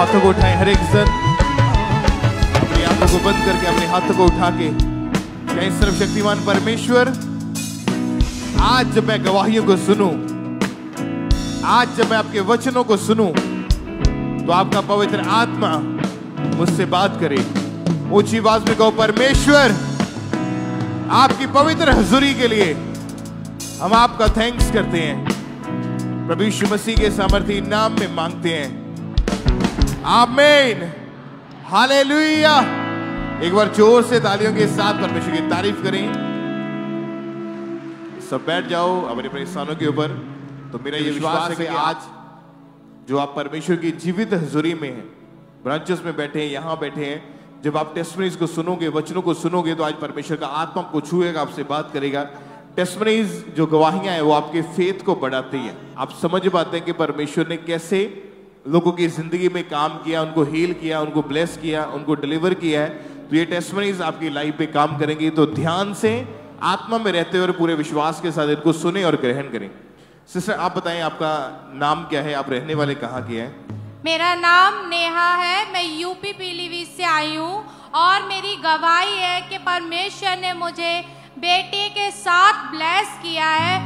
हाथों को उठाएं, हर एक जन अपनी आंखों को बंद करके अपने हाथों को उठा के कहें, सर्वशक्तिमान परमेश्वर, आज जब मैं गवाहियों को सुनूं, आज जब मैं आपके वचनों को सुनूं, तो आपका पवित्र आत्मा मुझसे बात करे। ऊंची आवाज में कहो, परमेश्वर, आपकी पवित्र हुजूरी के लिए हम आपका थैंक्स करते हैं। प्रभु यीशु मसीह के सामर्थी नाम में मांगते हैं, आमीन, हालेलुया। एक बार जोर से तालियों के साथ परमेश्वर की तारीफ करें। सब बैठ जाओ अपने अपने स्थानों के ऊपर। तो मेरा ये विश्वास है कि आज जो आप परमेश्वर की जीवित हुजूरी में हैं, ब्रांचेस में बैठे हैं, यहाँ बैठे हैं, जब आप टेस्टमनीज को सुनोगे, वचनों को सुनोगे, तो आज परमेश्वर का आत्मा को छुएगा, आपसे बात करेगा। टेस्टमनीज जो गवाहियां हैं वो आपके फेथ को बढ़ाती हैं। आप समझ पाते हैं कि परमेश्वर ने कैसे लोगों की जिंदगी में काम किया, उनको हील किया, उनको ब्लेस किया, उनको डिलीवर किया है। तो ये टेस्टमनीज आपकी लाइफ पे काम करेंगी। तो ध्यान से आत्मा में रहते हुए पूरे विश्वास के साथ इनको सुने और ग्रहण करें। सिस्टर, आप बताएं, आपका नाम क्या है, आप रहने वाले कहाँ के हैं? मेरा नाम नेहा है, मैं यूपी पीलीभीत से आई हूँ और मेरी गवाही है कि परमेश्वर ने मुझे बेटे के साथ ब्लेस किया है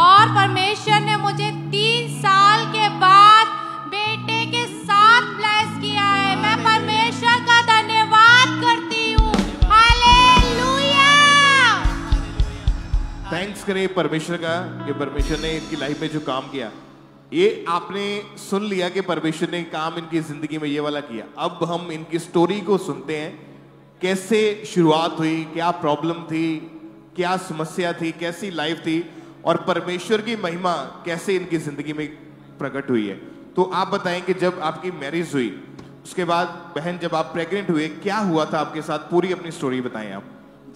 और परमेश्वर ने मुझे 3 साल के बाद बेटे के साथ ब्लेस किया है। मैं परमेश्वर का धन्यवाद करती हूँ। हालेलुया। थैंक्स करें परमेश्वर का कि परमेश्वर ने इनकी लाइफ में जो काम किया, ये आपने सुन लिया कि परमेश्वर ने काम इनकी जिंदगी में ये वाला किया। अब हम इनकी स्टोरी को सुनते हैं, कैसे शुरुआत हुई, क्या प्रॉब्लम थी, क्या समस्या थी, कैसी लाइफ थी और परमेश्वर की महिमा कैसे इनकी जिंदगी में प्रकट हुई है। तो आप बताएं कि जब आपकी मैरिज हुई, उसके बाद बहन जब आप प्रेग्नेंट हुए, क्या हुआ था आपके साथ? पूरी अपनी स्टोरी बताएं आप।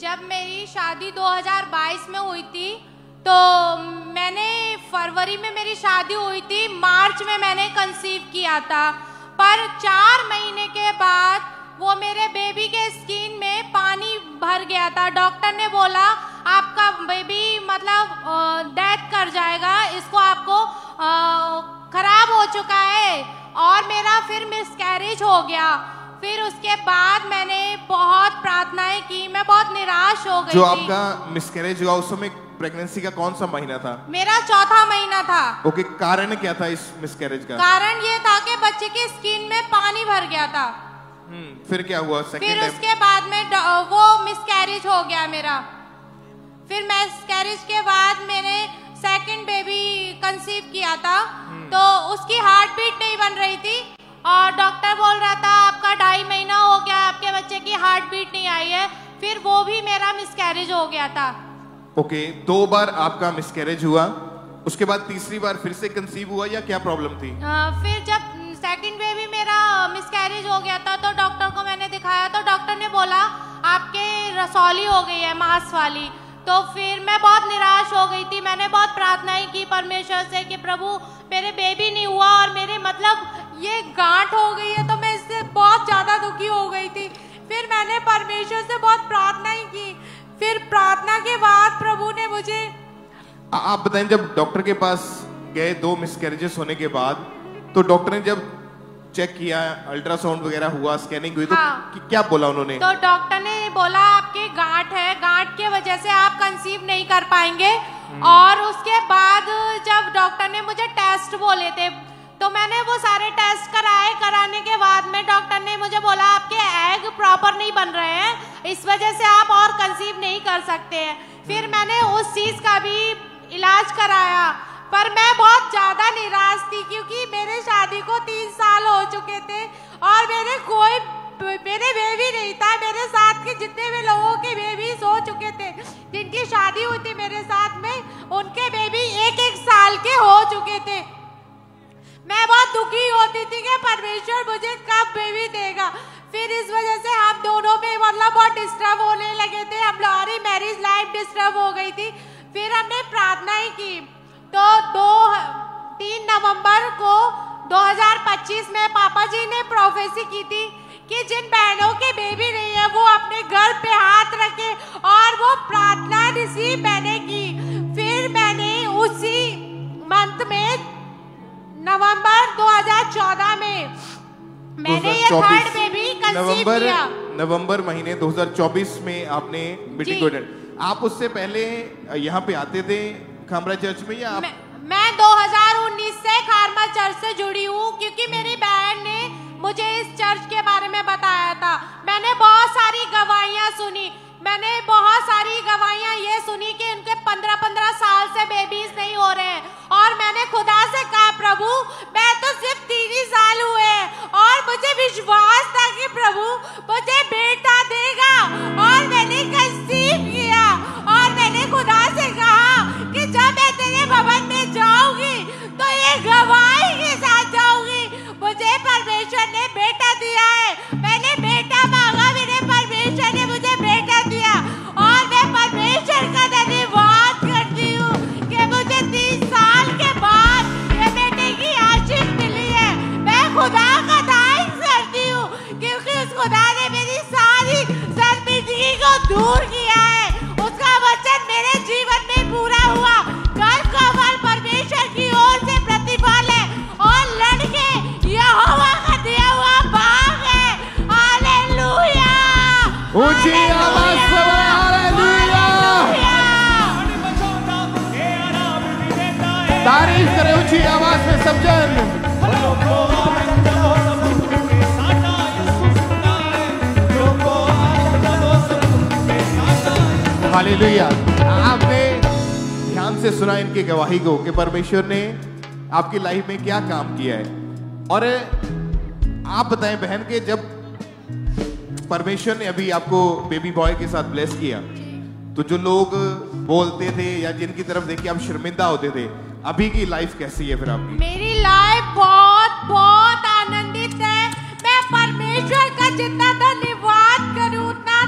जब मेरी शादी 2022 में हुई थी, तो मैंने फरवरी में मेरी शादी हुई थी, मार्च में मैंने कंसीव किया था। पर 4 महीने के बाद वो मेरे बेबी के स्किन में पानी भर गया था। डॉक्टर ने बोला आपका बेबी मतलब डेथ कर जाएगा, इसको आपको खराब हो चुका है और मेरा फिर मिसकैरेज हो गया। फिर उसके बाद मैंने बहुत प्रार्थनाएं की, मैं बहुत निराश हो गई। जो आपका मिसकैरेज हुआ उस समय प्रेगनेंसी का कौन सा महीना था? मेरा 4था महीना था। ओके, कारण क्या था इस मिसकैरेज का? कारण ये था कि बच्चे की स्किन में पानी भर गया था। फिर क्या हुआ? फिर उसके बाद में वो मिसकैरेज हो गया मेरा। फिर मिसकैरेज के बाद मैंने सेकंड बेबी कंसीव किया था, तो उसकी हार्ट बीट नहीं बन रही थी और डॉक्टर बोल रहा था आपका 2.5 महीना हो गया, आपके बच्चे की हार्ट बीट नहीं आई है। फिर वो भी मेरा मिसकैरेज हो गया था। ओके, 2 बार आपका मिसकैरेज हुआ, उसके बाद तीसरी बार फिर से कंसीव हुआ या क्या प्रॉब्लम थी? फिर जब सेकंड बेबी मेरा मिसकैरेज हो गया था तो डॉक्टर को मैंने दिखाया, तो डॉक्टर ने बोला आपके रसौली हो गई है, मांस वाली। तो फिर मैं बहुत निराश हो गई थी। मैंने बहुत प्रार्थनाएं की परमेश्वर से कि प्रभु मेरे बेबी नहीं हुआ और मेरे मतलब ये गांठ हो गई है, तो मैं इससे बहुत ज्यादा दुखी हो गई थी। फिर मैंने परमेश्वर से बहुत प्रार्थनाएं की। फिर प्रार्थना के बाद प्रभु ने मुझे, आप बताएं, जब डॉक्टर के पास गए 2 मिसकैरेजेस होने के बाद, तो डॉक्टर ने जब चेक किया, अल्ट्रासाउंड वगैरह हुआ, स्कैनिंग हुई, तो क्या बोला उन्होंने? तो डॉक्टर ने बोला आपकी गांठ है, गांठ के वजह से आप कंसीव नहीं कर पाएंगे। और उसके बाद जब डॉक्टर ने मुझे टेस्ट बोले थे, तो मैंने वो सारे टेस्ट कराए। कराने के बाद में डॉक्टर ने मुझे बोला आपके एग प्रॉपर नहीं बन रहे हैं, इस वजह से आप और कंसीव नहीं कर सकते हैं। फिर मैंने उस चीज का भी इलाज कराया, पर मैं बहुत ज्यादा निराश थी क्योंकि मेरे शादी को 3 साल हो चुके थे और मेरे बेबी नहीं था। मेरे साथ के जितने भी लोगों के बेबीज हो चुके थे, जिनकी शादी हुई थी मेरे साथ में, उनके बेबी 1-1 साल के हो चुके थे। मैं बहुत दुखी होती थी कि परमेश्वर मुझे कब बेबी देगा। फिर इस वजह से हम दोनों में मतलब बहुत डिस्टर्ब होने लगे थे, हमारी मैरिज लाइफ डिस्टर्ब हो गई थी। फिर हमने प्रार्थनाएं की, तो 3 नवंबर को 2025 में पापा जी ने प्रोफेसी की थी कि जिन बहनों के बेबी नहीं है वो अपने घर पे हाथ रखे और वो प्रार्थना रिसीव मैंने की। फिर मैंने उसी मंथ में नवंबर 2014 में मैंने ये थर्ड बेबी कंसीव किया। नवंबर महीने 2024 में आपने मीटिंग को अटेंड। आप उससे पहले यहाँ पे आते थे खामरा चर्च में या मैं 2019 से खारमा चर्च से जुड़ी हूँ, क्योंकि मेरी बहन ने मुझे इस चर्च के बारे में बताया था। मैंने बहुत सारी गवाहियाँ सुनी। मैंने बहुत सारी गवाहियाँ ये सुनी कि उनके 15-15 साल से बेबीज नहीं हो रहे हैं, और मैंने खुदा से कहा प्रभु मैं तो सिर्फ 3 ही साल हुए हैं, और मुझे विश्वास था कि प्रभु मुझे बेटा देगा, और मैंने कंसीव किया। और मैंने खुदा से कहा कि जब मैं तेरे भवन में जाऊंगी तो ये गवाही के साथ जाऊंगी। मुझे परमेश्वर ने बेटा दिया है। मैंने बेटा मांगा, मेरे परमेश्वर ने मुझे बेटा दिया, और मैं परमेश्वर का धन्यवाद करती हूँ कि मुझे 30 साल के बाद ये बेटे की आशीष मिली है। मैं खुदा का थैंक्स करती हूँ, क्योंकि उस खुदा ने मेरी सारी शर्मिंदगी को दूर किया है। उसका वचन मेरे जीवन में पूरा हुआ। कल का फल परमेश्वर की ओर से प्रतिफल है, और लड़के यहोवा का दिया हुआ भाग है। हालेलुया, ऊंची आवाज से हालेलुया, तारीफ करें ऊंची आवाज में सब जन। हालेलुया। आपने ध्यान से सुना इनकी गवाही को कि परमेश्वर ने आपकी लाइफ में क्या काम किया है। और आप बताएं बहन के, जब परमेश्वर ने अभी आपको बेबी बॉय के साथ ब्लेस किया, तो जो लोग बोलते थे या जिनकी तरफ देख के आप शर्मिंदा होते थे, अभी की लाइफ कैसी है फिर आपकी? मेरी लाइफ बहुत बहुत आनंदित है। मैं परमेश्वर का जितना धन्यवाद करूं उतना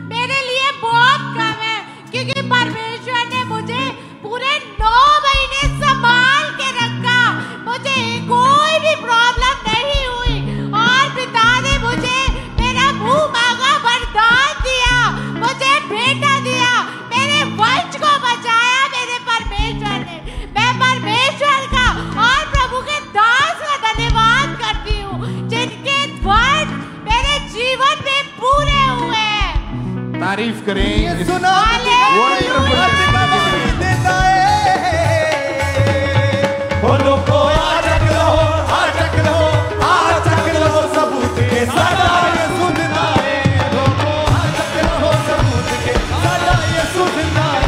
मेरे लिए बहुत कम है, क्योंकि परमेश्वर ने मुझे पूरे 9 महीने संभाल के रखा। मुझे कोई भी प्रॉब्लम नहीं हुई, और पिता ने मुझे मेरा मुंह मांगा वरदान दिया, मुझे बेटा दिया, मेरे वंश को बचाया मेरे परमेश्वर ने। मैं परमेश्वर का और प्रभु के दास का धन्यवाद करती हूँ, जिनके वर्ड मेरे जीवन में पूरे हुए हैं। तारीफ करें। सबूत के सादा ये सुनना है, सबूत के सादा ये सुनना है।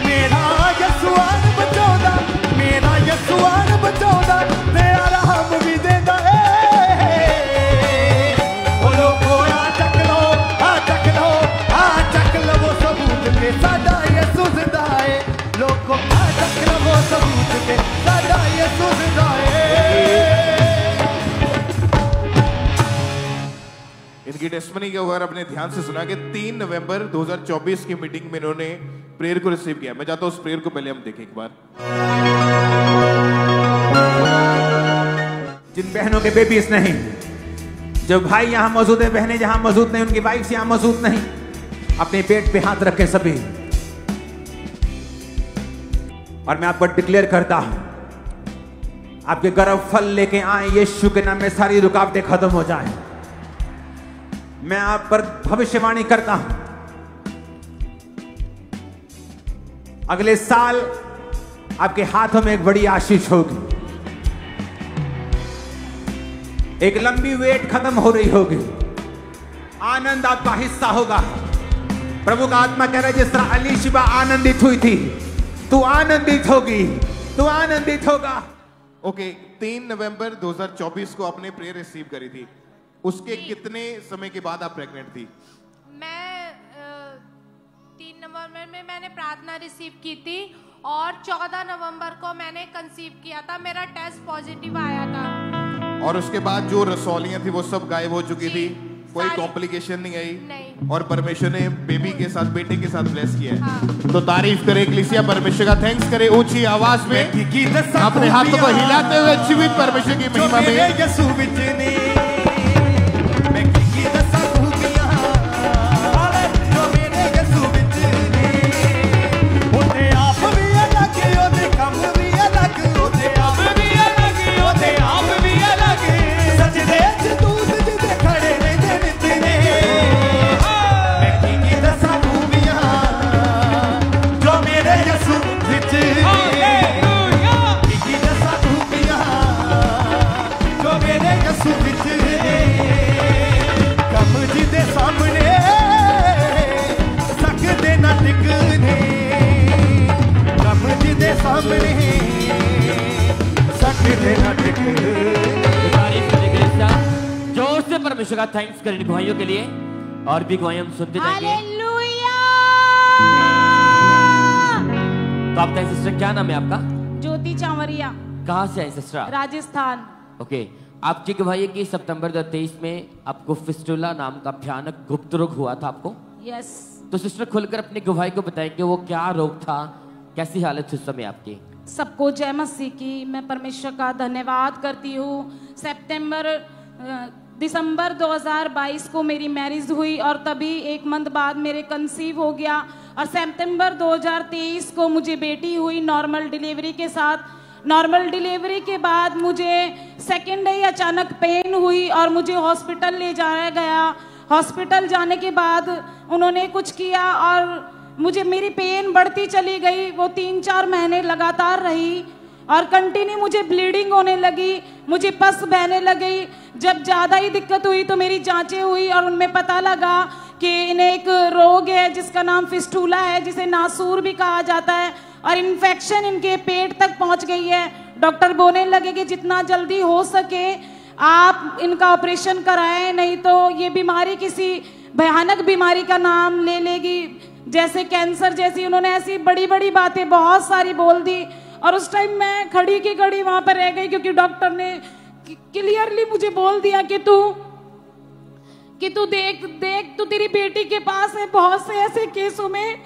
मेरा यसूआन बचौदा, मेरा यसूआन बचौदा, तेरा राम भी देता है। बोलो कोया चक लो, आ चक लो, आ चक लो वो सबूत के सादा ये सुनना है। लोगों आ चक लो वो सबूत के सादा ये सुनना है। इनकी टेस्टमनी के अगर अपने ध्यान से सुना कि 3 नवंबर 2024 की मीटिंग में इन्होंने प्रेयर को रिसीव किया। मैं चाहता हूं उस प्रेयर को पहले हम देखें एक बार। जिन बहनों के बेबीज नहीं, जो भाई यहाँ मौजूद है, बहनें जहां मौजूद नहीं, उनकी वाइफ यहाँ मौजूद नहीं, अपने पेट पे हाथ रखें सभी। और मैं आपको डिक्लेयर करता हूं, आपके गर्भ फल लेके आए यीशु के नाम में सारी रुकावटें खत्म हो जाएं। मैं आप पर भविष्यवाणी करता हूं, अगले साल आपके हाथों में एक बड़ी आशीष होगी, एक लंबी वेट खत्म हो रही होगी, आनंद आपका हिस्सा होगा। प्रभु का आत्मा कह रहा है जिस तरह अलीशिबा आनंदित हुई थी, तू आनंदित होगी, तू आनंदित होगा। ओके, 3 नवंबर 2024 को आपने प्रेयर रिसीव करी थी, उसके कितने समय के बाद आप प्रेग्नेंट थी? मैं 3 नवंबर में मैंने प्रार्थना रिसीव की थी, और 14 नवंबर को मैंने कंसीव किया था। मेरा टेस्ट पॉजिटिव आया था, और उसके बाद जो रसौलियां थी वो सब गायब हो चुकी थी, कोई कॉम्प्लिकेशन नहीं आई। नहीं। और परमेश्वर ने बेबी के साथ, बेटे के साथ ब्लेस किया है। हाँ। तो तारीफ करें इक्लेसिया, परमेश्वर का थैंक्स करें ऊंची आवाज में, अपने हाथों को हिलाते हुए जीवित परमेश्वर की महिमा में। दूसरे यसू विच ने कम जिदे सामने सकदे ना टिकने कम जिदे सामने सकदे ना टिकने। जोर से परमेश्वर का थैंक्स करें गवाहियों के लिए और भी गवाही हम सुनते जाएंगे। हालेलुया। तो आपका सिस्टर क्या नाम है आपका? ज्योति चावरिया। कहाँ से है सिस्टर? राजस्थान। ओके, आपकी गवाही की सितंबर 2023 में आपको फिस्टुला नाम का भयानक गुप्त रोग हुआ था आपको। यस। तो सिस्टर खुलकर अपनी गवाही को बताएंगे वो क्या रोग था, कैसी हालत थी उस समय आपकी? सबको जय मसीह की। मैं परमेश्वर का धन्यवाद करती हूँ। दिसंबर 2022 को मेरी मैरिज हुई और तभी एक मंथ बाद मेरे कंसीव हो गया और सितंबर 2023 को मुझे बेटी हुई नॉर्मल डिलीवरी के साथ। नॉर्मल डिलीवरी के बाद मुझे सेकेंड डे अचानक पेन हुई और मुझे हॉस्पिटल ले जाया गया। हॉस्पिटल जाने के बाद उन्होंने कुछ किया और मुझे मेरी पेन बढ़ती चली गई। वो 3-4 महीने लगातार रही और कंटिन्यू मुझे ब्लीडिंग होने लगी, मुझे पस बहने लगी। जब ज़्यादा ही दिक्कत हुई तो मेरी जांचें हुई और उनमें पता लगा कि इन्हें एक रोग है जिसका नाम फिस्टुला है, जिसे नासूर भी कहा जाता है और इन्फेक्शन इनके पेट तक पहुंच गई है। डॉक्टर बोलने लगे कि जितना जल्दी हो सके आप इनका ऑपरेशन कराएं, नहीं तो ये बीमारी किसी भयानक बीमारी का नाम ले लेगी, जैसे कैंसर जैसी। उन्होंने ऐसी बड़ी बड़ी बातें बहुत सारी बोल दी और उस टाइम मैं खड़ी की खड़ी वहां पर रह गई क्योंकि डॉक्टर ने क्लियरली मुझे बोल दिया कि तू देख तू तेरी बेटी के पास है। बहुत से ऐसे केसों में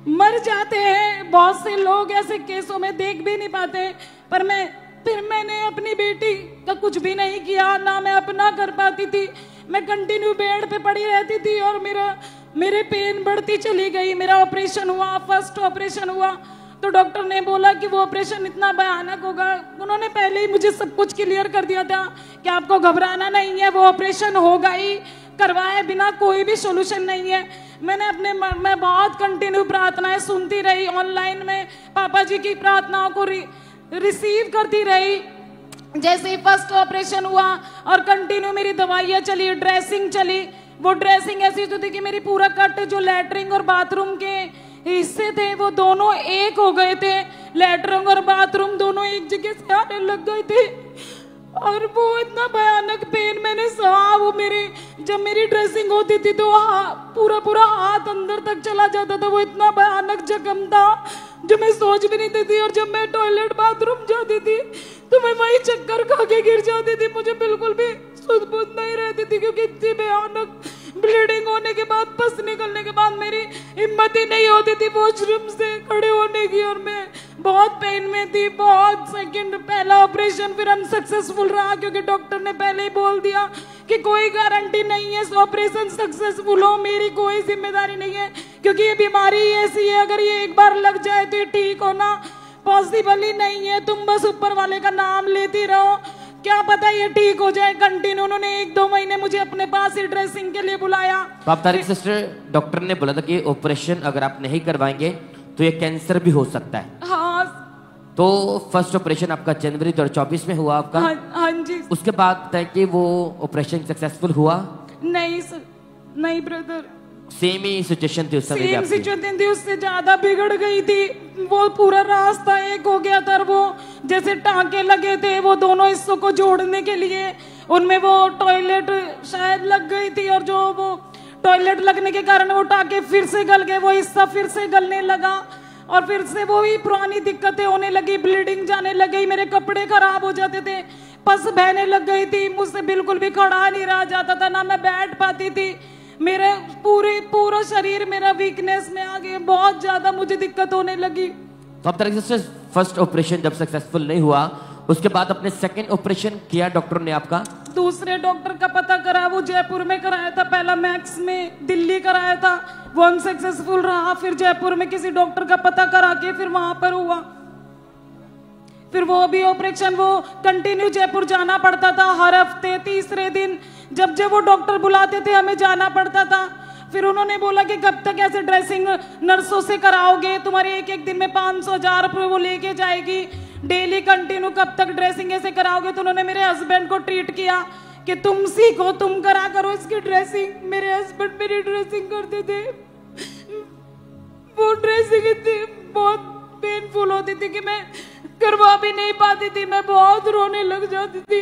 मर जाते हैं, बहुत से लोग ऐसे केसों में देख भी नहीं पाते, पर मैंने अपनी बेटी का कुछ भी नहीं किया, ना मैं अपना कर पाती थी। मैं कंटिन्यू बेड पे पड़ी रहती थी और मेरे पेन बढ़ती चली गई। मेरा ऑपरेशन हुआ, फर्स्ट ऑपरेशन हुआ तो डॉक्टर ने बोला कि वो ऑपरेशन इतना भयानक होगा। उन्होंने पहले ही मुझे सब कुछ क्लियर कर दिया था कि आपको घबराना नहीं है, वो ऑपरेशन होगा ही, करवाए बिना कोई भी सोल्यूशन नहीं है। मैं बहुत कंटिन्यू प्रार्थनाएं सुनती रही, ऑनलाइन में पापा जी की प्रार्थनाओं को रिसीव करती रही। जैसे ही फर्स्ट ऑपरेशन हुआ और कंटिन्यू मेरी दवाइयाँ चली, ड्रेसिंग चली। वो ड्रेसिंग ऐसी होती थी कि मेरी पूरा कट जो लैट्रिन और बाथरूम के हिस्से थे वो दोनों एक हो गए थे। लैट्रिन और बाथरूम दोनों एक जगह से आने लग गए थे और वो इतना भयानक पेन मैंने सहा। वो जब मेरी ड्रेसिंग होती थी तो पूरा हाथ अंदर तक चला जाता था। वो इतना भयानक जख्म था जो मैं सोच भी नहीं थी। और जब मैं टॉयलेट बाथरूम जाती थी तो मैं वही चक्कर खा के गिर जाती थी। मुझे बिल्कुल भी सुध बुध नहीं रहती थी क्योंकि इतनी भयानक ब्लीडिंग होने के बाद, पस निकलने के बाद मेरी हिम्मत ही नहीं होती थी वॉशरूम से खड़े होने की और मैं बहुत पेन में थी। बहुत सेकंड पहला ऑपरेशन फिर अनसक्सेसफुल रहा क्योंकि डॉक्टर ने पहले ही बोल दिया कि कोई गारंटी नहीं है ऑपरेशन सक्सेसफुल हो, मेरी कोई जिम्मेदारी नहीं है क्योंकि ये बीमारी ऐसी है, अगर ये एक बार लग जाए तो ये ठीक होना पॉसिबल ही नहीं है। तुम बस ऊपर वाले का नाम लेती रहो, क्या पता ये ठीक हो जाए। कंटिन्यू उन्होंने 1-2 महीने मुझे अपने पास ही ड्रेसिंग के लिए बुलाया। तो आप तारीख सिस्टर, डॉक्टर ने बोला था कि ऑपरेशन अगर आप नहीं करवाएंगे तो ये कैंसर भी हो सकता है। हाँ। तो फर्स्ट ऑपरेशन आपका जनवरी 2024 में हुआ आपका। हाँ जी। उसके बाद बताया कि वो ऑपरेशन सक्सेसफुल हुआ? नहीं ब्रदर, सेम ही सिचुएशन थी उस समय। सेम सिचुएशन थी, उससे ज्यादा बिगड़ गई थी। वो पूरा रास्ता एक हो गया था। वो जैसे टांके लगे थे वो दोनों हिस्सों को जोड़ने के लिए, उनमें वो टॉयलेट शायद लग गई थी और जो वो टॉयलेट लगने के कारण वो टांके फिर से गल गए, वो हिस्सा फिर से गलने लगा और फिर से वो ही पुरानी दिक्कतें होने लगी, ब्लीडिंग जाने लग गई, मेरे कपड़े खराब हो जाते थे, पस बहने लग गई थी, मुझसे बिल्कुल भी खड़ा नहीं रहा जाता था, ना मैं बैठ पाती थी। मेरे पूरा शरीर मेरा वीकनेस में आ गया, बहुत ज्यादा मुझे दिक्कत होने लगी। तो अब तक से फर्स्ट ऑपरेशन जब सक्सेसफुल नहीं हुआ उसके बाद अपने सेकंड ऑपरेशन किया डॉक्टर ने आपका? दूसरे डॉक्टर का पता करा, वो जयपुर में कराया था, पहला मैक्स में दिल्ली कराया था, वो अनसक्सेसफुल रहा। फिर जयपुर में किसी डॉक्टर का पता करा के फिर वहां पर हुआ, फिर वो भी ऑपरेशन, वो कंटिन्यू जयपुर जाना पड़ता था हर हफ्ते तीसरे दिन, जब वो डॉक्टर बुलाते थे हमें जाना पड़ता था। फिर उन्होंने बोला कि कब तक ऐसे ड्रेसिंग नर्सों से कराओगे, तुम्हारे एक दिन में 500-1000 रुपये वो लेके जाएगी। डेली कंटिन्यू कब तक ड्रेसिंग ऐसे कराओगे? तो उन्होंने मेरे हस्बैंड को ट्रीट किया कि तुम सीखो, तुम करा करो इसकी ड्रेसिंग। मेरे हस्बैंड मेरी ड्रेसिंग करते थे, वो ड्रेसिंग इतनी बहुत पेनफुल होती थी कि मैं करवा भी नहीं पाती थी, मैं बहुत रोने लग जाती थी,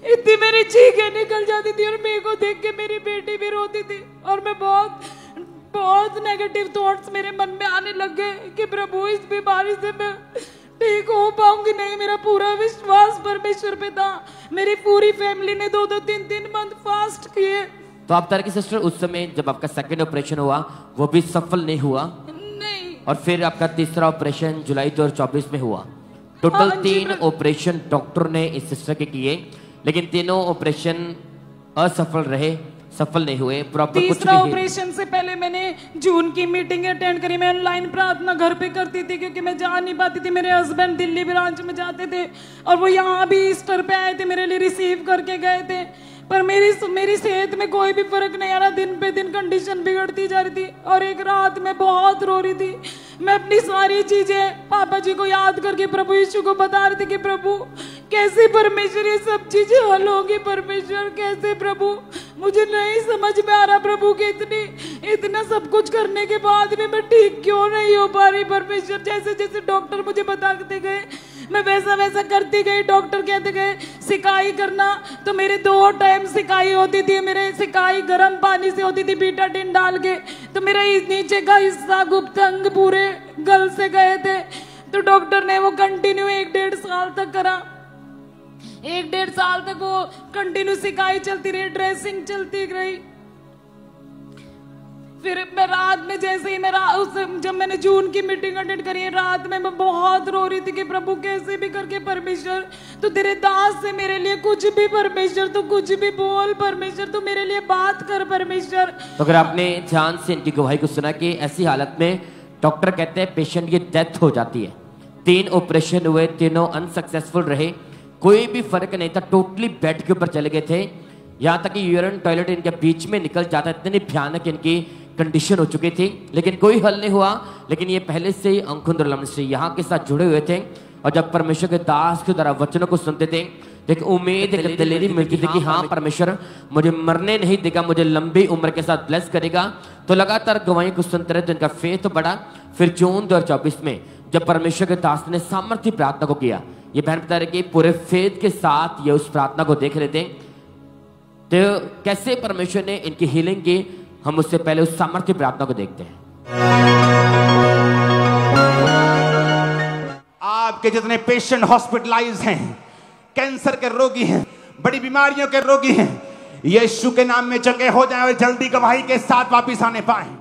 इतनी मेरी चीखें निकल जाती थी और मेरे को देख के मेरी बेटी भी रोती थी और मैं बहुत नेगेटिव थॉट्स मेरे मन में आने लग गए कि प्रभु इस बीमारी से मैं ठीक हो पाऊंगी नहीं। मेरा पूरा विश्वास परमेश्वर पे था। मेरी पूरी फैमिली ने 2-2, 3-3 मंथ फास्ट किए। तो आप तारकी सिस्टर उस समय जब आपका सेकंड ऑपरेशन हुआ वो भी सफल नहीं हुआ? नहीं। और फिर आपका तीसरा ऑपरेशन जुलाई 2024 में हुआ। टोटल 3 ऑपरेशन डॉक्टर ने इस सिस्टर के किए, लेकिन तीनों ऑपरेशन असफल रहे, सफल नहीं हुए। तीसरा ऑपरेशन से पहले मैंने जून की मीटिंग अटेंड करी। मैं ऑनलाइन प्रार्थना घर पे करती थी क्योंकि मैं जा नहीं पाती थी। मेरे हस्बैंड दिल्ली ब्रांच में जाते थे और वो यहाँ भी ईस्टर पे आए थे, मेरे लिए रिसीव करके गए थे, पर मेरी सेहत में कोई भी फर्क नहीं आ रहा। दिन पे दिन कंडीशन बिगड़ती जा रही थी और एक रात में बहुत रो रही थी। मैं अपनी सारी चीजें पापा जी को याद करके प्रभु यीशु को बता रही थी कि प्रभु कैसे परमेश्वर ये सब चीजें हल होगी, परमेश्वर कैसे प्रभु, मुझे नहीं समझ में आ रहा प्रभु कि इतना सब कुछ करने के बाद भी मैं ठीक क्यों नहीं हो पा रही परमेश्वर। जैसे जैसे डॉक्टर मुझे बताते गए मैं वैसा वैसा करती गई। डॉक्टर कहते गए सिकाई करना, तो मेरे 2 टाइम सिकाई होती थी। मेरे सिकाई गर्म पानी से होती थी बीटाडिन डाल के, तो मेरा नीचे का हिस्सा गुप्त अंग पूरे गल से गए थे। तो डॉक्टर ने वो कंटिन्यू 1-1.5 साल तक करा। 1-1.5 साल तक वो कंटिन्यू सिकाई चलती रही, ड्रेसिंग चलती रही। फिर मैं रात में जैसे ही जब मैंने जून की मीटिंग अटेंड करी, रात में मैं बहुत रो रही थी कि प्रभु कैसे भी करके परमेश्वर तू तेरे दास से मेरे लिए कुछ भी, परमेश्वर तू कुछ भी बोल, परमेश्वर तू मेरे लिए बात कर परमेश्वर। तो अगर आपने ध्यान से इनकी गवाही को सुना कि ऐसी हालत में डॉक्टर कहते हैं पेशेंट की डेथ हो जाती है। 3 ऑपरेशन हुए, तीनों अनसक्सेसफुल रहे, कोई भी फर्क नहीं था, टोटली बेड के ऊपर चले गए थे। यहाँ तक कि यूरिन टॉयलेट इनके बीच में निकल जाता, इतनी भयानक इनकी कंडीशन हो चुकी थी, लेकिन कोई हल नहीं हुआ। लेकिन ये पहले से ही अंकुंद्र मिनिस्ट्री यहाँ के साथ जुड़े हुए थे और जब परमेश्वर के दास के द्वारा वचनों को सुनते थे तो एक उम्मीद, एक दिलेरी मिलती थी कि हाँ परमेश्वर मुझे मरने नहीं देगा, मुझे लंबी उम्र के साथ ब्लेस करेगा। तो लगातार गवाही को सुनते रहे तो इनका फेथ बढ़ा। फिर जून 2024 में जब परमेश्वर के दास ने सामर्थ्य प्रार्थना को किया, ये बहन बता रहे कि पूरे फेथ के साथ ये उस प्रार्थना को देख रहे थे, तो कैसे परमेश्वर ने इनकी हीलिंग की, हम उससे पहले उस सामर्थ्य प्रार्थना को देखते हैं। आपके जितने पेशेंट हॉस्पिटलाइज हैं, कैंसर के रोगी हैं, बड़ी बीमारियों के रोगी हैं, यीशु के नाम में चंगे हो जाएं और जल्दी गवाही के साथ वापस आने पाएं।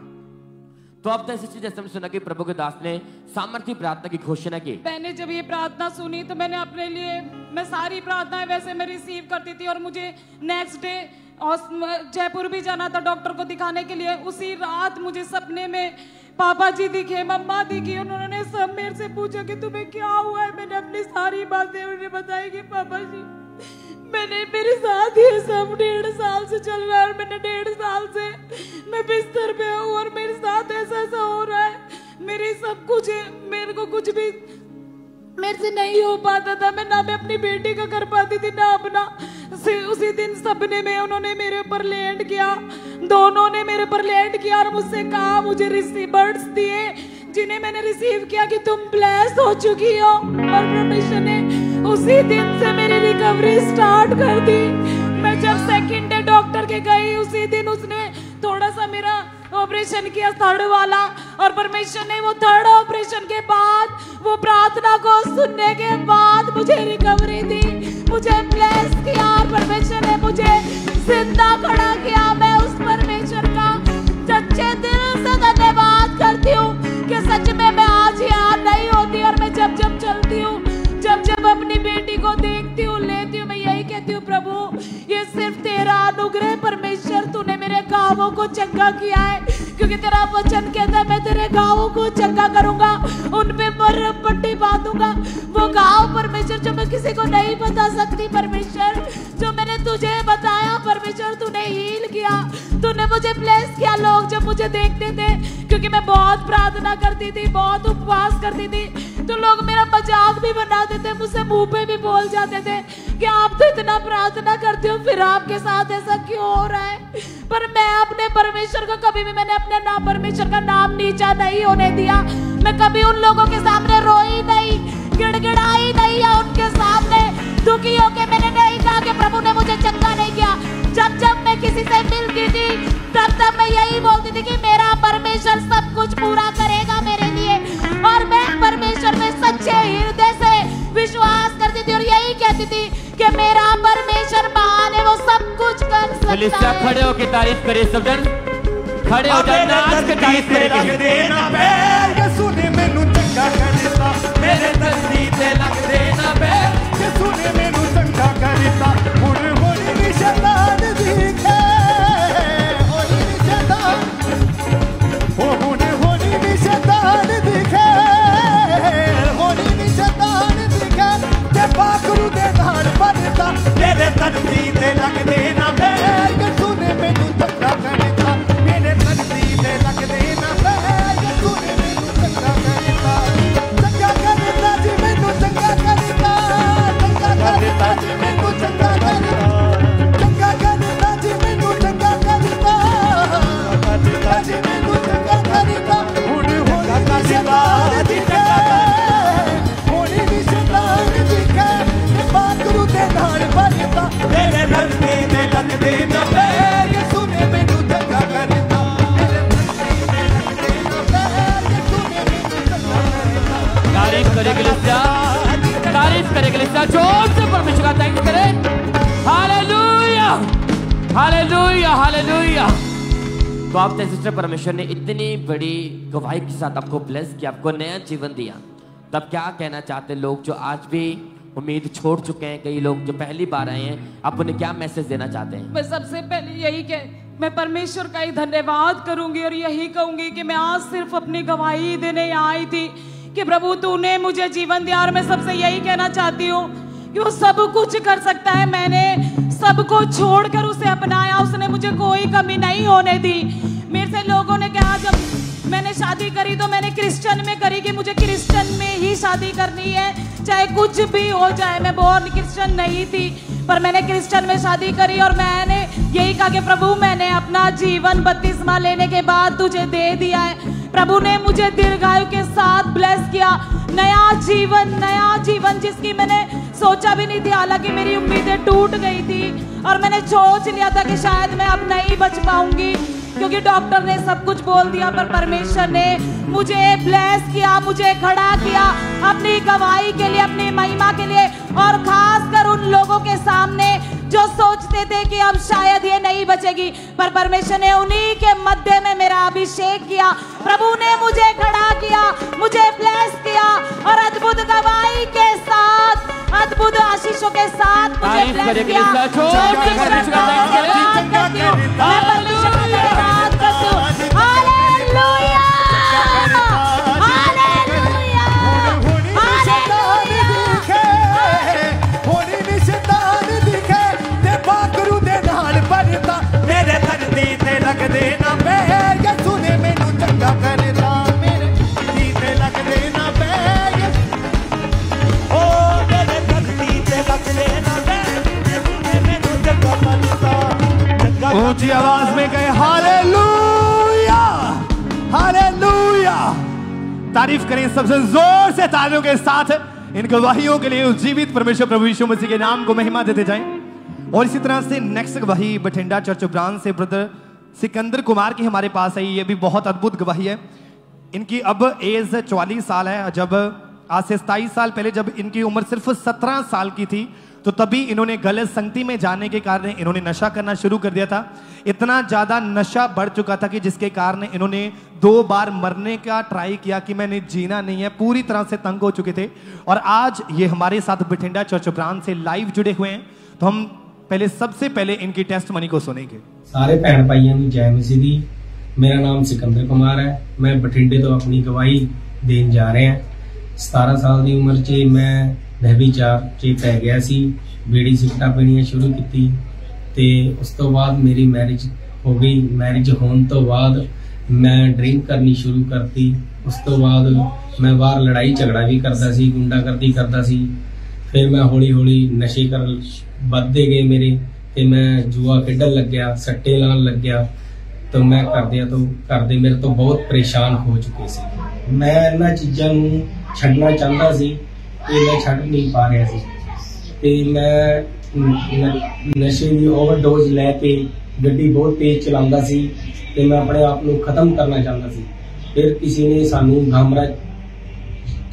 तो अब तक जैसे हमने सुना कि प्रभु के दास ने सामर्थ्य प्रार्थना की घोषणा की। मैंने जब ये प्रार्थना सुनी तो मैंने अपने लिए, मैं सारी प्रार्थनाएं वैसे मैं रिसीव करती थी और मुझे नेक्स्ट डे जयपुर भी जाना था डॉक्टर को दिखाने के लिए। उसी रात मुझे सपने में पापा जी दिखे, मम्मा दिखी, उन्होंने सब मेरे से पूछा कि तुम्हें क्या हुआ है। मैंने अपनी सारी बातें उन्हें बताई कि पापा जी मेरे साथ ये सब 1.5 साल से चल रहा है और मैंने 1.5 साल से मैं बिस्तर पे हूँ और मेरे साथ ऐसा हो रहा है। मेरे सब कुछ, मेरे को कुछ भी मेरे से नहीं हो पाता था। मैं अपनी बेटी का कर पाती थी ना अपना। उसी दिन सपने में उन्होंने मेरे ऊपर लैंड किया, दोनों ने मेरे ऊपर लैंड किया और मुझसे कहा, मुझे रिसीवर्ड्स दिए जिन्हें मैंने रिसीव किया कि तुम ब्लेस हो चुकी हो। और परमेश्वर ने उसी दिन से मेरी रिकवरी स्टार्ट कर दी। मैं जब सेकंड डे डॉक्टर के गई, उसी दिन उसने थोड़ा सा मेरा ऑपरेशन किया, 3rd वाला, और परमेश्वर ने वो 3rd ऑपरेशन के बाद, वो प्रार्थना को सुनने के बाद मुझे रिकवरी दी, मुझे ब्लेस किया और परमेश्वर ने मुझे जिंदा खड़ा किया। मैं उस परमेश्वर का सच्चे दिल से धन्यवाद करती हूँ कि सच में मैं आज यहाँ नहीं होती और मैं जब जब चलती हूँ, जब अपनी बेटी को देखती हूँ, लेती हूँ, मैं यही कहती हूँ प्रभु ये सिर्फ तेरा अनुग्रह परमेश्वर, तूने मेरे घावों को चंगा किया है, क्योंकि तेरा वचन कहता है मैं तेरे घावों को चंगा करूंगा, उन पे मरहम पट्टी बांधूंगा। वो घाव परमेश्वर जो मैं किसी को नहीं बता सकती परमेश्वर, जो मैंने तुझे बताया परमेश्वर, तूने हील किया, तूने मुझे ब्लेस किया। लोग जब मुझे देखते थे, क्योंकि मैं बहुत प्रार्थना करती थी, बहुत उपवास करती थी, तो लोग मेरा मजाक भी बनाते थे, मुझसे मुंह पे भी बोल जाते थे कि आप तो इतना प्रार्थना करते हो, फिर आपके साथ ऐसा क्यों हो रहा है। पर मैं अपने परमेश्वर को कभी भी, मैंने अपने नाम परमेश्वर का नाम नीचा नहीं होने दिया। मैं कभी उन लोगों के सामने रोई नहीं, गिड़गिड़ाई नहीं, या उनके सामने दुखी होके मैंने नहीं कहा कि प्रभु ने मुझे चंगा नहीं किया। जब जब मैं किसी से मिलती थी तब मैं यही बोलती थी कि मेरा परमेश्वर सब कुछ पूरा करेगा मेरे लिए, और मैं परमेश्वर में सच्चे हृदय से विश्वास करती थी और यही कहती थी कि मेरा परमेश्वर महान है, वो सब कुछ कर सकता है। खड़े होकर तारीफ करे सब जन, खड़े हो जाए, नाच के तारीफ करेंगे। यीशु ने मैनू चंगा कर दिता, मेरे दर्दी ते लग देना पे। यीशु ने मैनू चंगा कर दिता, हुण होनी नी शैतान दिखे, होनी नी शैतान, ओ हुण होनी नी शैतान दिखे, होनी नी शैतान दिखे। ते पाखरू दे नाल बनता, मेरे दर्दी ते लग देना पे। यीशु ने मैनू चंगा कर दिता, मेरे दर्दी ते लग देना पे। यीशु ने मैनू चंगा कर दिता, चंगा कर दिता जी, मैनू चंगा कर दिता, चंगा कर दिता जी, मैनू चंगा कर दिता, चंगा कर दिता जी, मैनू चंगा कर दिता, कर दिता जी, मैनू चंगा कर दिता। हुण होनी शैतान दिखे, होनी नी शैतान दिखे, पाखरू दे नाल बनता, मेरे दर्दी ते लग देना पे। यीशु ने मैनू चंगा कर दिता, मेरे दर्दी ते लग देना पे। यीशु ने मैनू चंगा कर दिता। तारीफ करेंगे लिस्टा, तारीफ करेंगे लिस्टा, जोर से परमेश्वर का थैंक्स करें। Hallelujah, hallelujah, hallelujah. तो आप सिस्टर, परमेश्वर ने इतनी बड़ी गवाही के साथ आपको ब्लेस किया, आपको नया जीवन दिया, तब क्या कहना चाहते लोग जो आज भी उम्मीद छोड़ चुके हैं, कई लोग जो पहली बार आए हैं, आप उन्हें क्या मैसेज देना चाहते हैं? मैं सबसे पहले यही मैं परमेश्वर का ही धन्यवाद करूंगी और यही कहूंगी कि मैं आज सिर्फ अपनी गवाही देने आई थी कि प्रभु तूने मुझे जीवन दिया, और मैं सबसे यही कहना चाहती हूँ कि वो सब कुछ कर सकता है। मैंने सबको छोड़कर उसे अपनाया, उसने मुझे कोई कमी नहीं होने दी। मेरे से लोगों ने कहा, जब मैंने शादी करी तो मैंने क्रिश्चियन में करी कि मुझे क्रिश्चियन में ही शादी करनी है, चाहे कुछ भी हो जाए। मैं बोर्न क्रिश्चियन नहीं थी, पर मैंने क्रिश्चियन में शादी करी और मैंने यही कहा कि प्रभु मैंने अपना जीवन बपतिस्मा लेने के बाद तुझे दे दिया है। प्रभु ने मुझे दीर्घायु के साथ ब्लेस किया, नया जीवन जिसकी मैंने सोचा भी नहीं थी। हालांकि मेरी उम्मीदें टूट गई थी और मैंने सोच लिया था कि शायद मैं अब नहीं बच पाऊंगी, क्योंकि डॉक्टर ने सब कुछ बोल दिया, पर परमेश्वर ने मुझे ब्लेस किया, मुझे खड़ा किया अपनी गवाही के लिए, अपनी महिमा के लिए, और खासकर उन लोगों के सामने जो सोचते थे कि अब शायद ये नहीं बचेगी, पर परमेश्वर ने उन्हीं के मध्य में मेरा अभिषेक किया। प्रभु ने मुझे खड़ा किया, मुझे ब्लेस किया और अद्भुत गवाही के साथ, अद्भुत आशीषों के साथ मुझे ब्लेस किया। हालेलुया, हालेलुया, होनी नी शैतान दिखे, ते पाखरू दे नाल बनता, मेरे दर्दी ते लग देना पे। यीशु ने मैनू चंगा कर दिता, मेरे दर्दी ते लग देना पे। ओ मेरे दर्दी ते लग देना पे, यीशु ने मैनू चंगा कर दिता। ऊंची आवाज में कहे हालेलुया, हालेलुया। तारीफ करें सबसे जोर से तालियों के साथ इन गवाहियों के लिए। उस जीवित परमेश्वर प्रभु यीशु मसीह के नाम को महिमा देते जाएं। और इसी तरह से नेक्स्ट गवाही बठिंडा चर्च ब्रांच से ब्रदर सिकंदर कुमार की हमारे पास आई। ये भी बहुत अद्भुत गवाही है। इनकी अब एज 44 साल है। जब आज से 27 साल पहले जब इनकी उम्र सिर्फ 17 साल की थी, तो तभी इन्होंने गलत संगति में जाने के कारण इन्होंने नशा करना शुरू कर दिया था। इतना ज्यादा नशा बढ़ चुका था कि जिसके कारण इन्होंने 2 बार मरने का ट्राई किया कि मैंने जीना नहीं है, पूरी तरह से तंग हो चुके थे। और आज ये हमारे साथ बठिंडा चर्च ब्रांच से लाइव जुड़े हुए हैं। तो हम सबसे पहले इनकी टेस्टमनी को सुनेंगे। सारे भैन भाइयों की जय मसीह दी। मेरा नाम सिकंदर कुमार है। मैं बठिंडे तो अपनी गवाही देन जा रहे हैं। 17 साल की उम्र च मैं व्यभिचार च पै गया सी, बीड़ी सिगरटां पीणियां शुरू की ते उस तो बाद मेरी मैरिज हो गई। मैरिज होने तो बाद मैं ड्रिंक करनी शुरू करती। उस तो बाद मैं बाहर लड़ाई झगड़ा भी करता सी, गुंडागर्दी करता सी। फिर मैं हौली हौली नशे कर बढ़ते गए मेरे, ते मैं जुआ खेडन लग गया, सट्टे लान लग गया। तो मैं करदे मेरे तो बहुत परेशान हो चुके सी। मैं इन्हां चीज़ां नूं छड्डना चाहता सी ते मैं छड्ड नहीं पा रहा सी। ते मैं नशे की ओवरडोज लैके गड्डी बहुत तेज चलाता सी ते मैं अपने आप को खत्म करना चाहता सी। फिर किसी ने सानू गामरा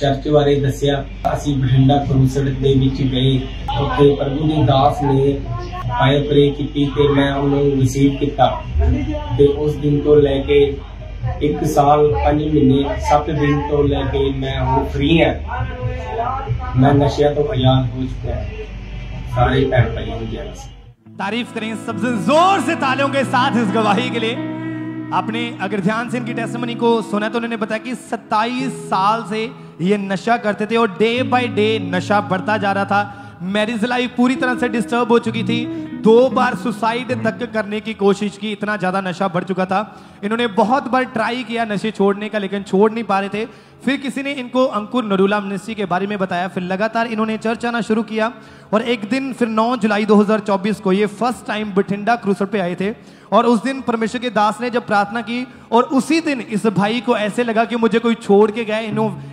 चर्च बारे दसिया। असी बठिंडा क्रूसड दे विच गए, उत्थे प्रभु के दास ने पाए प्रे की ते मैं उन्होंने रिसीव किया। ते उस दिन तो लैके 1 साल 5 महीने 7 दिन तो लैके मैं हुण फ्री है। मैं नशिया तो आजाद हो चुका है। सारे भैन भाइयों की जय। तारीफ करें सबसे जोर से तालियों के साथ इस गवाही के लिए। आपने अगर ध्यान से इनकी टेस्टिमनी को सुना तो उन्होंने बताया कि 27 साल से ये नशा करते थे और डे बाय डे नशा बढ़ता जा रहा था। मैरिज लाइफ पूरी तरह से डिस्टर्ब हो चुकी थी। 2 बार सुसाइड तक करने की कोशिश की, इतना ज्यादा नशा बढ़ चुका था। इन्होंने बहुत बार ट्राई किया नशे छोड़ने का, लेकिन छोड़ नहीं पा रहे थे। फिर किसी ने इनको अंकुर नरूला मिनिस्ट्री के बारे में बताया। फिर लगातार इन्होंने चर्च आना शुरू किया और एक दिन फिर 9 जुलाई 2024 को ये फर्स्ट टाइम बठिंडा क्रूसर पे आए थे। और उस दिन परमेश्वर के दास ने जब प्रार्थना की और उसी दिन इस भाई को ऐसे लगा कि मुझे कोई छोड़ के गए,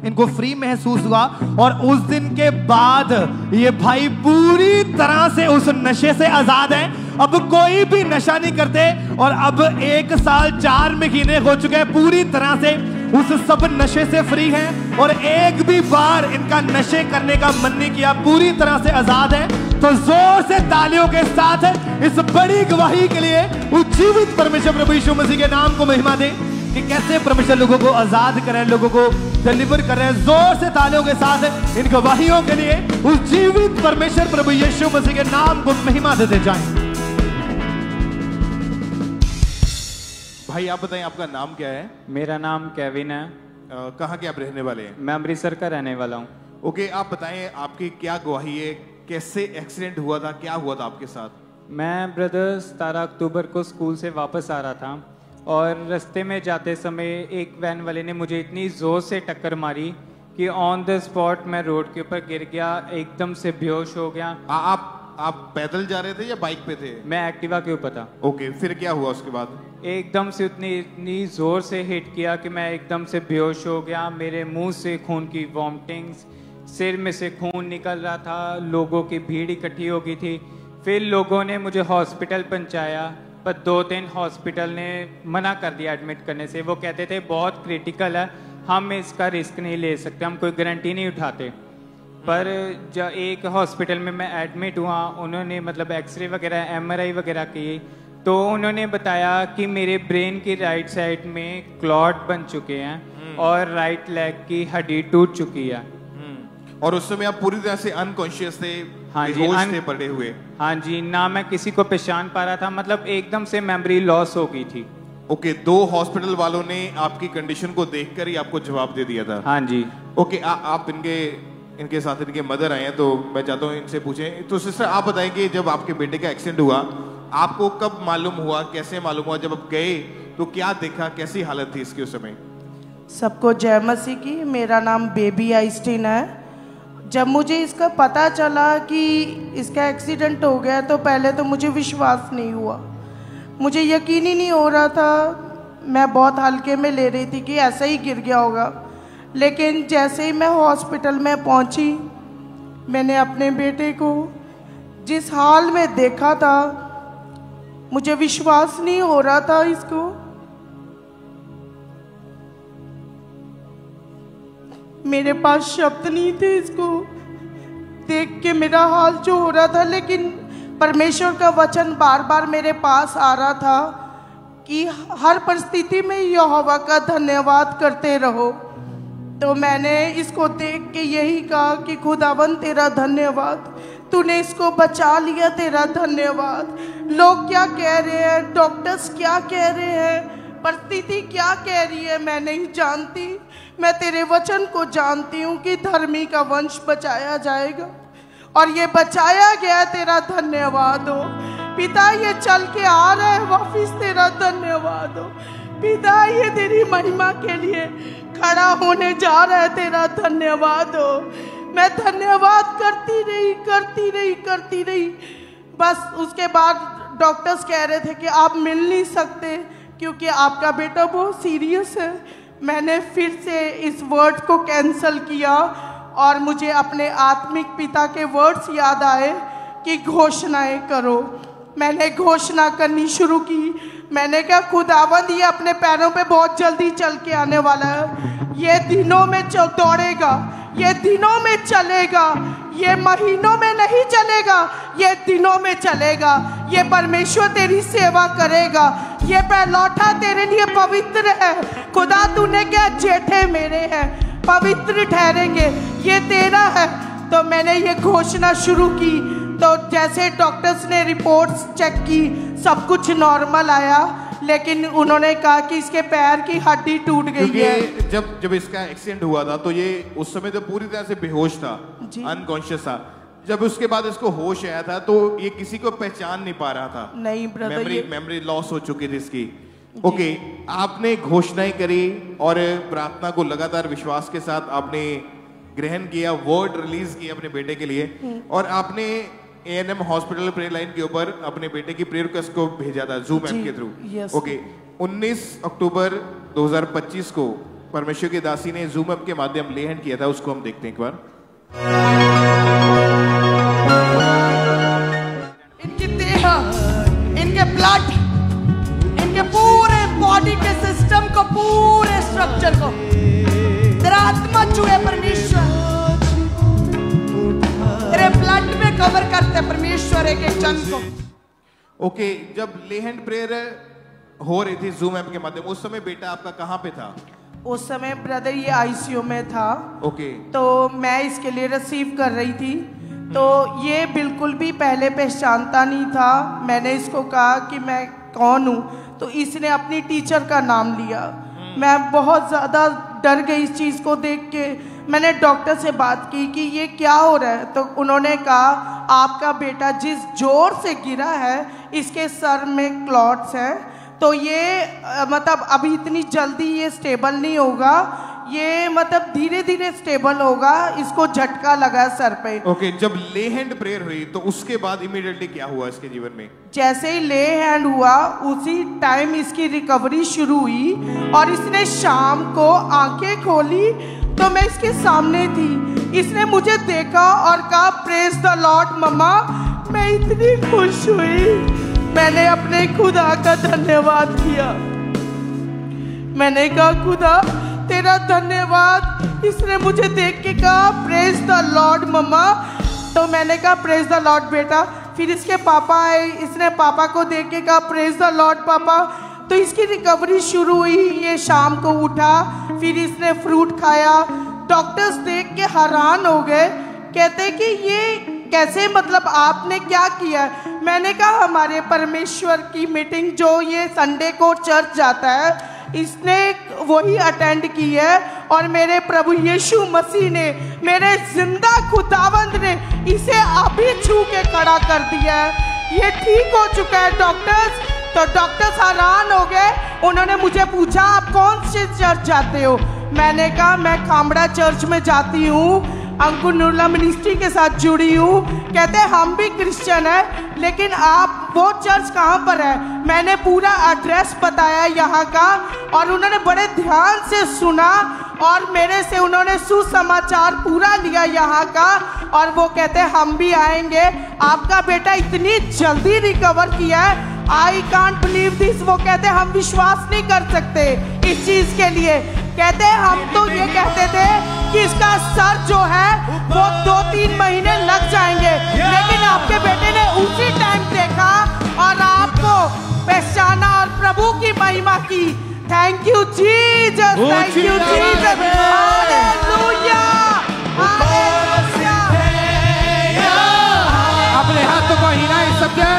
इनको फ्री महसूस हुआ। और उस दिन के बाद ये भाई पूरी तरह से उस नशे से आजाद है। अब कोई भी नशा नहीं करते और अब 1 साल 4 महीने हो चुके हैं पूरी तरह से उस सब नशे से फ्री हैं और एक भी बार इनका नशे करने का मन नहीं किया, पूरी तरह से आजाद है। तो जोर से तालियों के साथ इस बड़ी गवाही के लिए उज्जीवित परमेश्वर प्रभु यीशु मसीह के नाम को महिमा दे कि कैसे परमेश्वर लोगों को आजाद कर रहे हैं, लोगों को डिलीवर कर रहे हैं। जोर से तालियों के साथ इन गवाहियों के लिए उज्जीवित परमेश्वर प्रभु यीशु मसीह के नाम को महिमा देते जाएं। भाई आप बताएं आपका नाम क्या है? मेरा नाम केविन है। कहाँ के आप रहने वाले हैं? मैं अमृतसर का रहने वाला हूँ। ओके, आप बताएं आपकी क्या गवाही है, कैसे एक्सीडेंट हुआ था, क्या हुआ था आपके साथ? मैं ब्रदर 17 अक्टूबर को स्कूल से वापस आ रहा था और रास्ते में जाते समय एक वैन वाले ने मुझे इतनी ज़ोर से टक्कर मारी कि ऑन द स्पॉट मैं रोड के ऊपर गिर गया, एकदम से बेहोश हो गया। आप पैदल जा रहे थे या बाइक पे थे? मैं एक्टिवा के ऊपर था। ओके, फिर क्या हुआ उसके बाद? एकदम से इतनी ज़ोर से हिट किया कि मैं एकदम से बेहोश हो गया। मेरे मुंह से खून की वॉमिटिंग्स, सिर में से खून निकल रहा था, लोगों की भीड़ इकट्ठी हो गई थी। फिर लोगों ने मुझे हॉस्पिटल पहुंचाया, पर 2-3 हॉस्पिटल ने मना कर दिया एडमिट करने से। वो कहते थे बहुत क्रिटिकल है, हम इसका रिस्क नहीं ले सकते, हम कोई गारंटी नहीं उठाते। पर जब एक हॉस्पिटल में मैं एडमिट हुआ, उन्होंने मतलब एक्सरे वगैरह MRI वगैरह की, तो उन्होंने बताया कि मेरे ब्रेन की राइट साइड में क्लॉट बन चुके हैं और राइट लेग की हड्डी टूट चुकी है। और उस समय आप पूरी तरह से अनकॉन्शियस थे? हाँ जी, थे पड़े हुए? हाँ जी, ना मैं किसी को पहचान पा रहा था, मतलब एकदम से मेमोरी लॉस हो गई थी। ओके, 2 हॉस्पिटल वालों ने आपकी कंडीशन को देखकर ही आपको जवाब दे दिया था? हाँ जी। ओके, आप इनके साथ इनके मदर आए हैं, तो मैं चाहता हूँ इनसे पूछें। तो सिस्टर आप बताएं कि जब आपके बेटे का एक्सीडेंट हुआ, आपको कब मालूम हुआ, कैसे मालूम हुआ? जब आप गए तो क्या देखा, कैसी हालत थी इसकी उस समय? सबको जय मसीह की। मेरा नाम बेबी आइस्टीन है। जब मुझे इसका पता चला कि इसका एक्सीडेंट हो गया तो पहले तो मुझे विश्वास नहीं हुआ, मुझे यकीन ही नहीं हो रहा था। मैं बहुत हल्के में ले रही थी कि ऐसा ही गिर गया होगा। लेकिन जैसे ही मैं हॉस्पिटल में पहुंची, मैंने अपने बेटे को जिस हाल में देखा था, मुझे विश्वास नहीं हो रहा था इसको। मेरे पास शब्द नहीं थे इसको देख के, मेरा हाल जो हो रहा था। लेकिन परमेश्वर का वचन बार बार मेरे पास आ रहा था कि हर परिस्थिति में यहोवा का धन्यवाद करते रहो। तो मैंने इसको देख के यही कहा कि खुदावन तेरा धन्यवाद, तूने इसको बचा लिया, तेरा धन्यवाद। लोग क्या कह रहे हैं, डॉक्टर्स क्या कह रहे हैं, परिस्थिति क्या कह रही है, मैं नहीं जानती। मैं तेरे वचन को जानती हूँ कि धर्मी का वंश बचाया जाएगा और ये बचाया गया, तेरा धन्यवाद हो। पिता ये चल के आ रहा है वापिस, तेरा धन्यवाद हो पिता, ये तेरी महिमा के लिए खड़ा होने जा रहा है, तेरा धन्यवाद हो। मैं धन्यवाद करती रही। बस उसके बाद डॉक्टर्स कह रहे थे कि आप मिल नहीं सकते क्योंकि आपका बेटा बहुत सीरियस है। मैंने फिर से इस वर्ड को कैंसिल किया और मुझे अपने आत्मिक पिता के वर्ड्स याद आए कि घोषणाएं करो। मैंने घोषणा करनी शुरू की। मैंने कहा खुदावंद ये अपने पैरों पे बहुत जल्दी चल के आने वाला है, ये दिनों में दौड़ेगा, ये दिनों में चलेगा, ये महीनों में नहीं चलेगा, ये दिनों में चलेगा। ये परमेश्वर तेरी सेवा करेगा, ये पैलौठा तेरे लिए पवित्र है। खुदा तूने क्या जेठे मेरे हैं, पवित्र ठहरेंगे, ये तेरा है। तो मैंने ये घोषणा शुरू की। तो जैसे डॉक्टर्स ने रिपोर्ट्स चेक की, सब कुछ नॉर्मल आया, लेकिन उन्होंने कहा कि इसके पैर की हड्डी टूट गई है। जब इसका एक्सीडेंट हुआ था तो ये उस समय तो पूरी तरह से बेहोश था, अनकॉन्शियस था। जब उसके बाद इसको होश आया था तो ये किसी को पहचान नहीं पा रहा था। नहीं ब्रदर, मेमोरी लॉस हो चुकी थी इसकी। ओके, आपने घोषणाएं करी और प्रार्थना को लगातार विश्वास के साथ आपने ग्रहण किया, वर्ड रिलीज किया अपने बेटे के लिए, और आपने A&M हॉस्पिटल प्रेयर लाइन के ऊपर अपने बेटे की प्रेयर रिक्वेस्ट को भेजा था जूम ऐप के थ्रू। ओके, 19 अक्टूबर 2025 को परमेश्वर की दासी ने जूम ऐप के माध्यम लेहन किया था, उसको हम देखते हैं एक बार। इनकी देह, इनके ब्लड, इनके पूरे बॉडी के सिस्टम को, पूरे स्ट्रक्चर को तेरा आत्मा छुए परमेश्वर, तेरे ब्लड में कवर करते परमेश्वर एक एक जन को। ओके, जब लेहन प्रेयर हो रही थी जूम ऐप के माध्यम, उस समय बेटा आपका कहाँ पे था? उस समय ब्रदर ये आईसीयू में था। ओके, तो मैं इसके लिए रिसीव कर रही थी। तो ये बिल्कुल भी पहले पहचानता नहीं था। मैंने इसको कहा कि मैं कौन हूँ, तो इसने अपनी टीचर का नाम लिया। मैं बहुत ज़्यादा डर गई इस चीज़ को देख के। मैंने डॉक्टर से बात की कि ये क्या हो रहा है, तो उन्होंने कहा आपका बेटा जिस जोर से गिरा है इसके सर में क्लॉट्स हैं, तो ये मतलब अभी इतनी जल्दी ये स्टेबल नहीं होगा, ये मतलब धीरे धीरे स्टेबल होगा, इसको झटका लगा सर पे। ओके, जब ले हैंड प्रेयर हुई तो उसके बाद इमीडिएटली क्या हुआ इसके जीवन में? जैसे ही ले हैंड हुआ उसी टाइम इसकी रिकवरी शुरू हुई और इसने शाम को आंखें खोली तो मैं इसके सामने थी। इसने मुझे देखा और कहा प्रेज द लॉर्ड मम्मा। मैं इतनी खुश हुई, मैंने अपने खुदा का धन्यवाद किया। मैंने कहा खुदा तेरा धन्यवाद। इसने मुझे देख के कहा प्रेज द लॉर्ड मम्मा, तो मैंने कहा प्रेज द लॉर्ड बेटा। फिर इसके पापा आए, इसने पापा को देख के कहा प्रेज द लॉर्ड पापा। तो इसकी रिकवरी शुरू हुई। ये शाम को उठा, फिर इसने फ्रूट खाया। डॉक्टर्स देख के हैरान हो गए, कहते कि ये कैसे, मतलब आपने क्या किया? मैंने कहा हमारे परमेश्वर की मीटिंग जो ये संडे को चर्च जाता है इसने वही अटेंड की है और मेरे प्रभु यीशु मसीह ने, मेरे जिंदा खुदावंद ने इसे अभी छू के खड़ा कर दिया है। ये ठीक हो चुका है डॉक्टर्स। तो डॉक्टर्स हैरान हो गए। उन्होंने मुझे पूछा आप कौन से चर्च जाते हो? मैंने कहा मैं खामड़ा चर्च में जाती हूँ, अंकुर नुरला मिनिस्ट्री के साथ जुड़ी हूँ। कहते हम भी क्रिश्चियन है, लेकिन आप वो चर्च कहाँ पर है? मैंने पूरा एड्रेस बताया यहाँ का और उन्होंने बड़े ध्यान से सुना और मेरे से उन्होंने सुसमाचार पूरा लिया यहाँ का। और वो कहते हम भी आएंगे। आपका बेटा इतनी जल्दी रिकवर किया है, आई कांट बिलीव दिस। वो कहते हम विश्वास नहीं कर सकते इस चीज के लिए। कहते हम तो ये कहते थे कि इसका सर जो है वो 2-3 महीने लग जाएंगे, लेकिन आपके बेटे ने उसी टाइम देखा और आपको पहचाना और प्रभु की महिमा की। Thank you Jesus, thank you Jesus, hallelujah, hallelujah. अपने हाथों को हिलाएं सबके।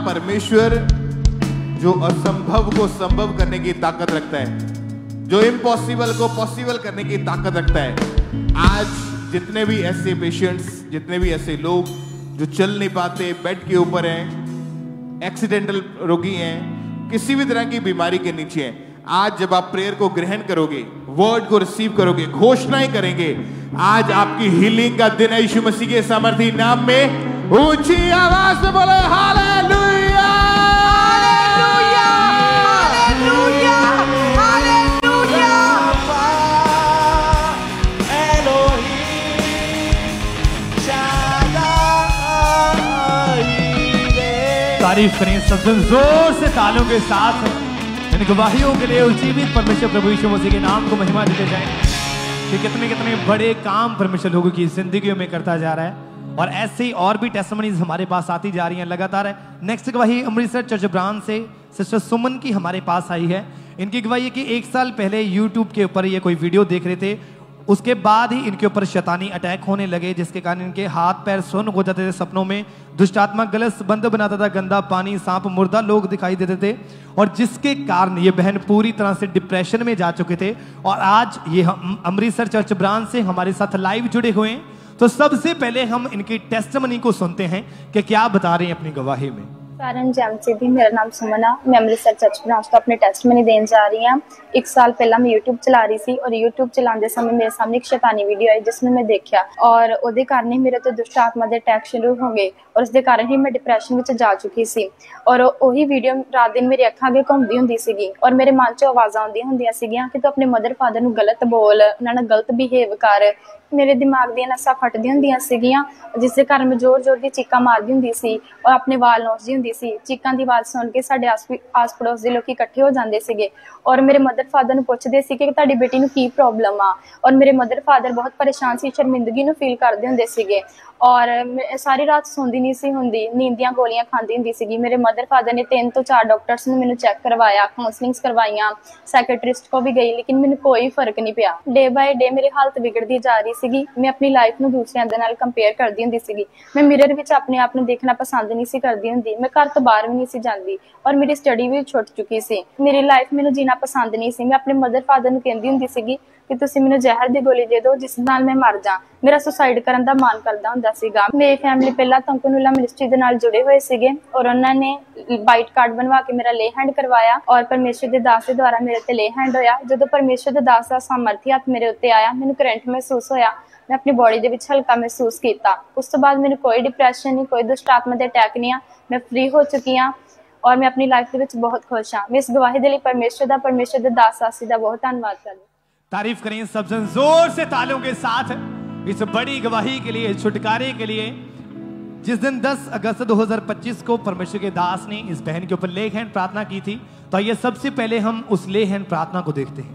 परमेश्वर जो असंभव को संभव करने की ताकत रखता है, जो इम्पॉसिबल को पॉसिबल करने की ताकत रखता है। आज जितने भी ऐसे पेशेंट्स, जितने भी ऐसे लोग जो चल नहीं पाते, बेड के ऊपर हैं, एक्सीडेंटल रोगी हैं, किसी भी तरह की बीमारी के नीचे हैं, आज जब आप प्रेयर को ग्रहण करोगे, वर्ड को रिसीव करोगे, घोषणाएं करेंगे, आज आपकी हीलिंग का दिन है। यीशु मसीह के सामर्थी नाम में ऊंची आवाज में बोले हालेलुया, हालेलुया, हालेलुया, हालेलुया। तारीफ करें सबसे जोर से तालियों के साथ इन गवाहियों के लिए। उज्जीवित परमेश्वर प्रभु यीशु मसीह के नाम को महिमा देते जाएं कि कितने कितने बड़े काम परमेश्वर लोगों की जिंदगियों में करता जा रहा है, और ऐसे ही और भी टेस्टिमनीज हमारे पास आती जा रही हैं लगातार है। नेक्स्ट गवाही अमृतसर चर्च ब्रांच से सिस्टर सुमन की हमारे पास आई है। इनकी गवाही है कि 1 साल पहले यूट्यूब के ऊपर ये कोई वीडियो देख रहे थे, उसके बाद ही इनके ऊपर शैतानी अटैक होने लगे, जिसके कारण इनके हाथ पैर सुन्न हो जाते थे, सपनों में दुष्ट आत्मा गलत बंद बनाता था, गंदा पानी, सांप, मुर्दा लोग दिखाई देते थे, और जिसके कारण ये बहन पूरी तरह से डिप्रेशन में जा चुके थे। और आज ये हम अमृतसर चर्च ब्रांच से हमारे साथ लाइव जुड़े हुए हैं। तो सबसे पहले हम इनकी टेस्टिमनी को सुनते हैं कि क्या बता रहे हैं अपनी गवाही में। कारण जैमसीदी, मेरा नाम सुमना, मैं अमृतसर चर्च ब्रांच तो अपने टेस्टिमनी देने जा रही हूँ। 1 साल पहला मैं यूट्यूब चला रही थी, और यूट्यूब चलाते समय मेरे सामने एक शैतानी वीडियो आई जिसमें मैं देखा, और ਉਹਦੇ कारण ही मेरे तो दुष्ट आत्मा के अटैक शुरू हो गए, और उसके कारण ही मैं डिप्रेशन में जा चुकी सी। और वही वीडियो रात दिन मेरी अखां अगे घूमती हुंदी सीगी, और मेरे मन चों आवाज़ां आउंदियां हुंदियां सीगियां कि तू अपने मदर फादर नूं गलत बोल, उन्हां नाल गलत बिहेव कर। मेरे दिमाग दी नसां फटदियां हुंदियां सीगियां, जिसके कारण मैं जोर जोर दी चीकां मारदी हुंदी सी, और अपने वाल नोचदी हुंदी सी। चीकां दी आवाज़ सुन के साडे आस पड़ोस दे लोग इकट्ठे हो जांदे सीगे, और मेरे मदर फादर नूं पुछदे सी कि तुहाडी बेटी नूं की प्रॉब्लम आ। और मेरे मदर फादर बहुत परेशान सी, शर्मिंदगी नूं फील करदे हुंदे सीगे, और सारी रात सोंदी नहीं सी हुंदी, नींद दियां गोलियां खांदी हुंदी सीगी। मेरे मदर फादर ने 3 ਤੋਂ 4 डॉक्टर्स ने मैनूं चैक करवाया, काउंसलिंग्स करवाइयां, साइकेट्रिस्ट को भी गई, लेकिन मैनूं कोई फर्क नहीं पिया। डे बाय डे मेरी हालत बिगड़ती जा रही सीगी। मैं अपनी लाइफ नूं दूसरिਆਂ ਦੇ ਨਾਲ कंपेयर करदी हुंदी सीगी। मैं मिरर विच अपने आप नूं देखना पसंद नहीं सी करदी हुंदी। मैं घर तो बाहर भी नहीं सी जांदी, और मेरी स्टडी भी छुट चुकी सी। मेरी लाइफ मैनूं जीना पसंद नहीं सी। मैं अपने मदर फादर नूं कहंदी हुंदी सीगी कि तुसीं मैनूं जहर दी गोली दे दो जिस नाल मैं मर जा। मेरा सुसाइड करन दा मन करदा हुंदा सीगा। मेरी फैमिली पहला तंकुनुला मिनिस्ट्री दे नाल जुड़े हुए सीगे, और उन्हां ने वाइट कार्ड बनवा के मेरा ले हैंड करवाया, और परमेश्वर दे दास दे द्वारा मेरे ते ले हैंड होया। जदों परमेश्वर दे दास दा सामर्थी हत्थ मेरे उत्ते आया, मैनूं करंट महसूस होया, मैं अपनी बॉडी दे विच हल्का महसूस किया। उस तो बाद मैनूं कोई डिप्रेशन नहीं, कोई दुष्ट आत्मा दे अटैक नहीं आ। मैं फ्री हो चुकी हाँ, और मैं अपनी लाइफ दे विच बहुत खुश हाँ। मैं इस गवाही दे लई परमेश्वर दे दास दासी दा बहुत धन्नवाद करदी। तारीफ करें सबसे जोर से तालियों के साथ इस बड़ी गवाही के लिए, छुटकारे के लिए। जिस दिन 10 अगस्त 2025 को परमेश्वर के दास ने इस बहन के ऊपर ले हैंड प्रार्थना की थी, तो आइए सबसे पहले हम उस ले हैंड प्रार्थना को देखते हैं।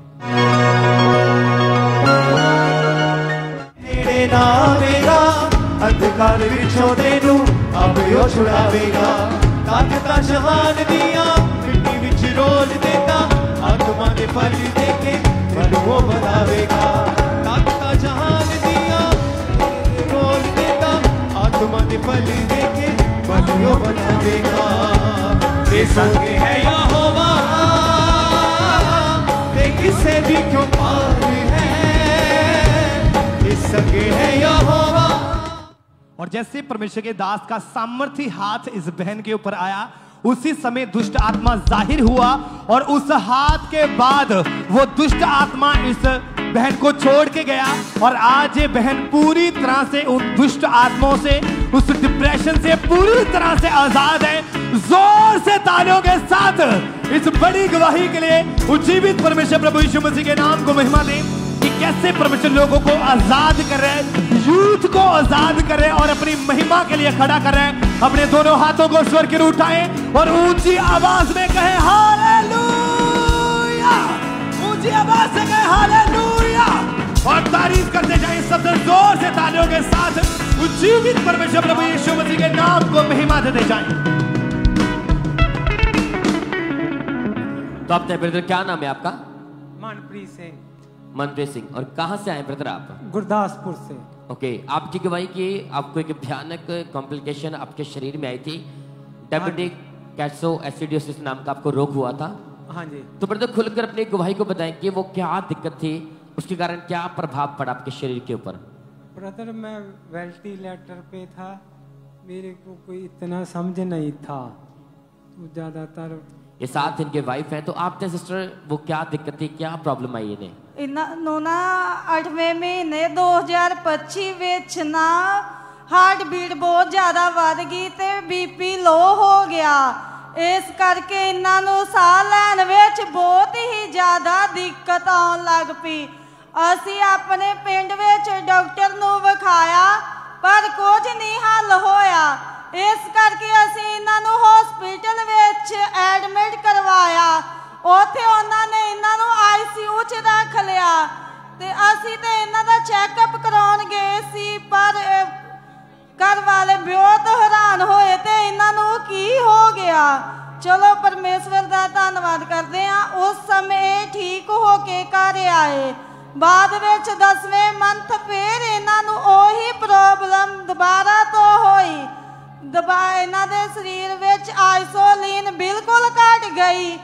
तेरे नावेगा अंधकार विचों तेनू अब यो छुड़ावेगा। ताकतां जहान दियां मिट्टी विच रोल देगा, आत्मा दे फल देके मनु वो बनावेगा। ताकतां जहान दियां रोल देगा, आत्मा दे फल देके मनु वो बनावेगा। ते संग है यहोवा, ते किसे भी क्यों पार है, ते संग है यहोवा। और जैसे परमेश्वर के दास का सामर्थी हाथ इस बहन के ऊपर आया, उसी समय दुष्ट आत्मा जाहिर हुआ, और उस हाथ के बाद वो दुष्ट आत्मा इस बहन को छोड़ के गया। और आज ये बहन पूरी तरह से उन दुष्ट आत्माओं से, उस डिप्रेशन से पूरी तरह से आजाद है। जोर से तालियों के साथ इस बड़ी गवाही के लिए उज्जीवित परमेश्वर प्रभु यीशु मसीह के नाम को महिमा दें कि कैसे परमेश्वर लोगों को आजाद कर रहे हैं, यूथ को आजाद कर रहे हैं, और अपनी महिमा के लिए खड़ा कर रहे हैं। अपने दोनों हाथों को स्वर की ओर उठाएं और ऊंची आवाज में कहें हालेलुया। ऊंची आवाज से कहें हालेलुया, और तारीफ करते जाएं सबसे जोर से तालियों के साथ उज्जीवित परमेश्वर प्रभु यीशु मसीह के नाम को महिमा देते जाएं। तो आप ब्रदर, क्या नाम है आपका? मनप्रीत सिंह। मनप्रीत सिंह। और कहाँ से आए ब्रदर आप? गुरदासपुर से। ओके, आपकी गवाही की आपको एक भयानक कॉम्प्लिकेशन आपके शरीर में आई थी, डायबिटिक कैसो एसिडियोसिस नाम का आपको रोग हुआ था। हाँ जी। तो ब्रदर खुलकर अपनी गवाही को बताएं कि वो क्या दिक्कत थी, उसके कारण क्या प्रभाव पड़ा आपके शरीर के ऊपर। ब्रदर मैं वेंटिलेटर पे था, मेरे को कोई इतना समझ नहीं था, तो ज़्यादातर ये साथ इनके वाइफ हैं, तो आपने सिस्टर वो क्या दिक्कत थी, क्या प्रॉब्लम आई इन्हें। ਇਹਨਾਂ ਨੂੰ ਨਾ 8ਵੇਂ ਮਹੀਨੇ 2025 ਵਿੱਚ ਨਾ ਹਾਰਟ ਬੀਟ ਬਹੁਤ ਜ਼ਿਆਦਾ ਵੱਧ ਗਈ ਤੇ ਬੀਪੀ ਲੋ ਹੋ ਗਿਆ। ਇਸ ਕਰਕੇ ਇਹਨਾਂ ਨੂੰ ਸਾਹ ਲੈਣ ਵਿੱਚ ਬਹੁਤ ਹੀ ਜ਼ਿਆਦਾ ਦਿੱਕਤ ਆਉਣ ਲੱਗ ਪਈ। ਅਸੀਂ ਆਪਣੇ ਪਿੰਡ ਵਿੱਚ ਡਾਕਟਰ ਨੂੰ ਵਿਖਾਇਆ ਪਰ ਕੁਝ ਨਹੀਂ ਹੱਲ ਹੋਇਆ। ਇਸ ਕਰਕੇ ਅਸੀਂ ਇਹਨਾਂ ਨੂੰ ਹਸਪੀਟਲ ਵਿੱਚ ਐਡਮਿਟ ਕਰਵਾਇਆ। ਉੱਥੇ ਉਹਨਾਂ ਨੇ ਇਹਨਾਂ ਨੂੰ ਆਈਸੀਯੂ 'ਚ ਰੱਖ ਲਿਆ ਤੇ ਅਸੀਂ ਤੇ ਇਹਨਾਂ ਦਾ ਚੈੱਕਅਪ ਕਰਾਉਣ ਗਏ ਸੀ, ਪਰ ਘਰ ਵਾਲੇ ਬਹੁਤ ਹੈਰਾਨ ਹੋਏ ਤੇ ਇਹਨਾਂ ਨੂੰ ਕੀ ਹੋ ਗਿਆ। ਚਲੋ ਪਰਮੇਸ਼ਵਰ ਦਾ ਧੰਨਵਾਦ ਕਰਦੇ ਹਾਂ, ਉਸ ਸਮੇਂ ਠੀਕ ਹੋ ਕੇ ਘਰ ਆਏ। ਬਾਅਦ ਵਿੱਚ 10ਵੇਂ ਮੰਥ ਫਿਰ ਇਹਨਾਂ ਨੂੰ ਉਹੀ ਪ੍ਰੋਬਲਮ ਦੁਬਾਰਾ ਤੋਂ ਹੋਈ। ਇਹਨਾਂ ਦੇ ਸਰੀਰ ਵਿੱਚ ਆਈਸੋਲੀਨ ਬਿਲਕੁਲ ਘਟ ਗਈ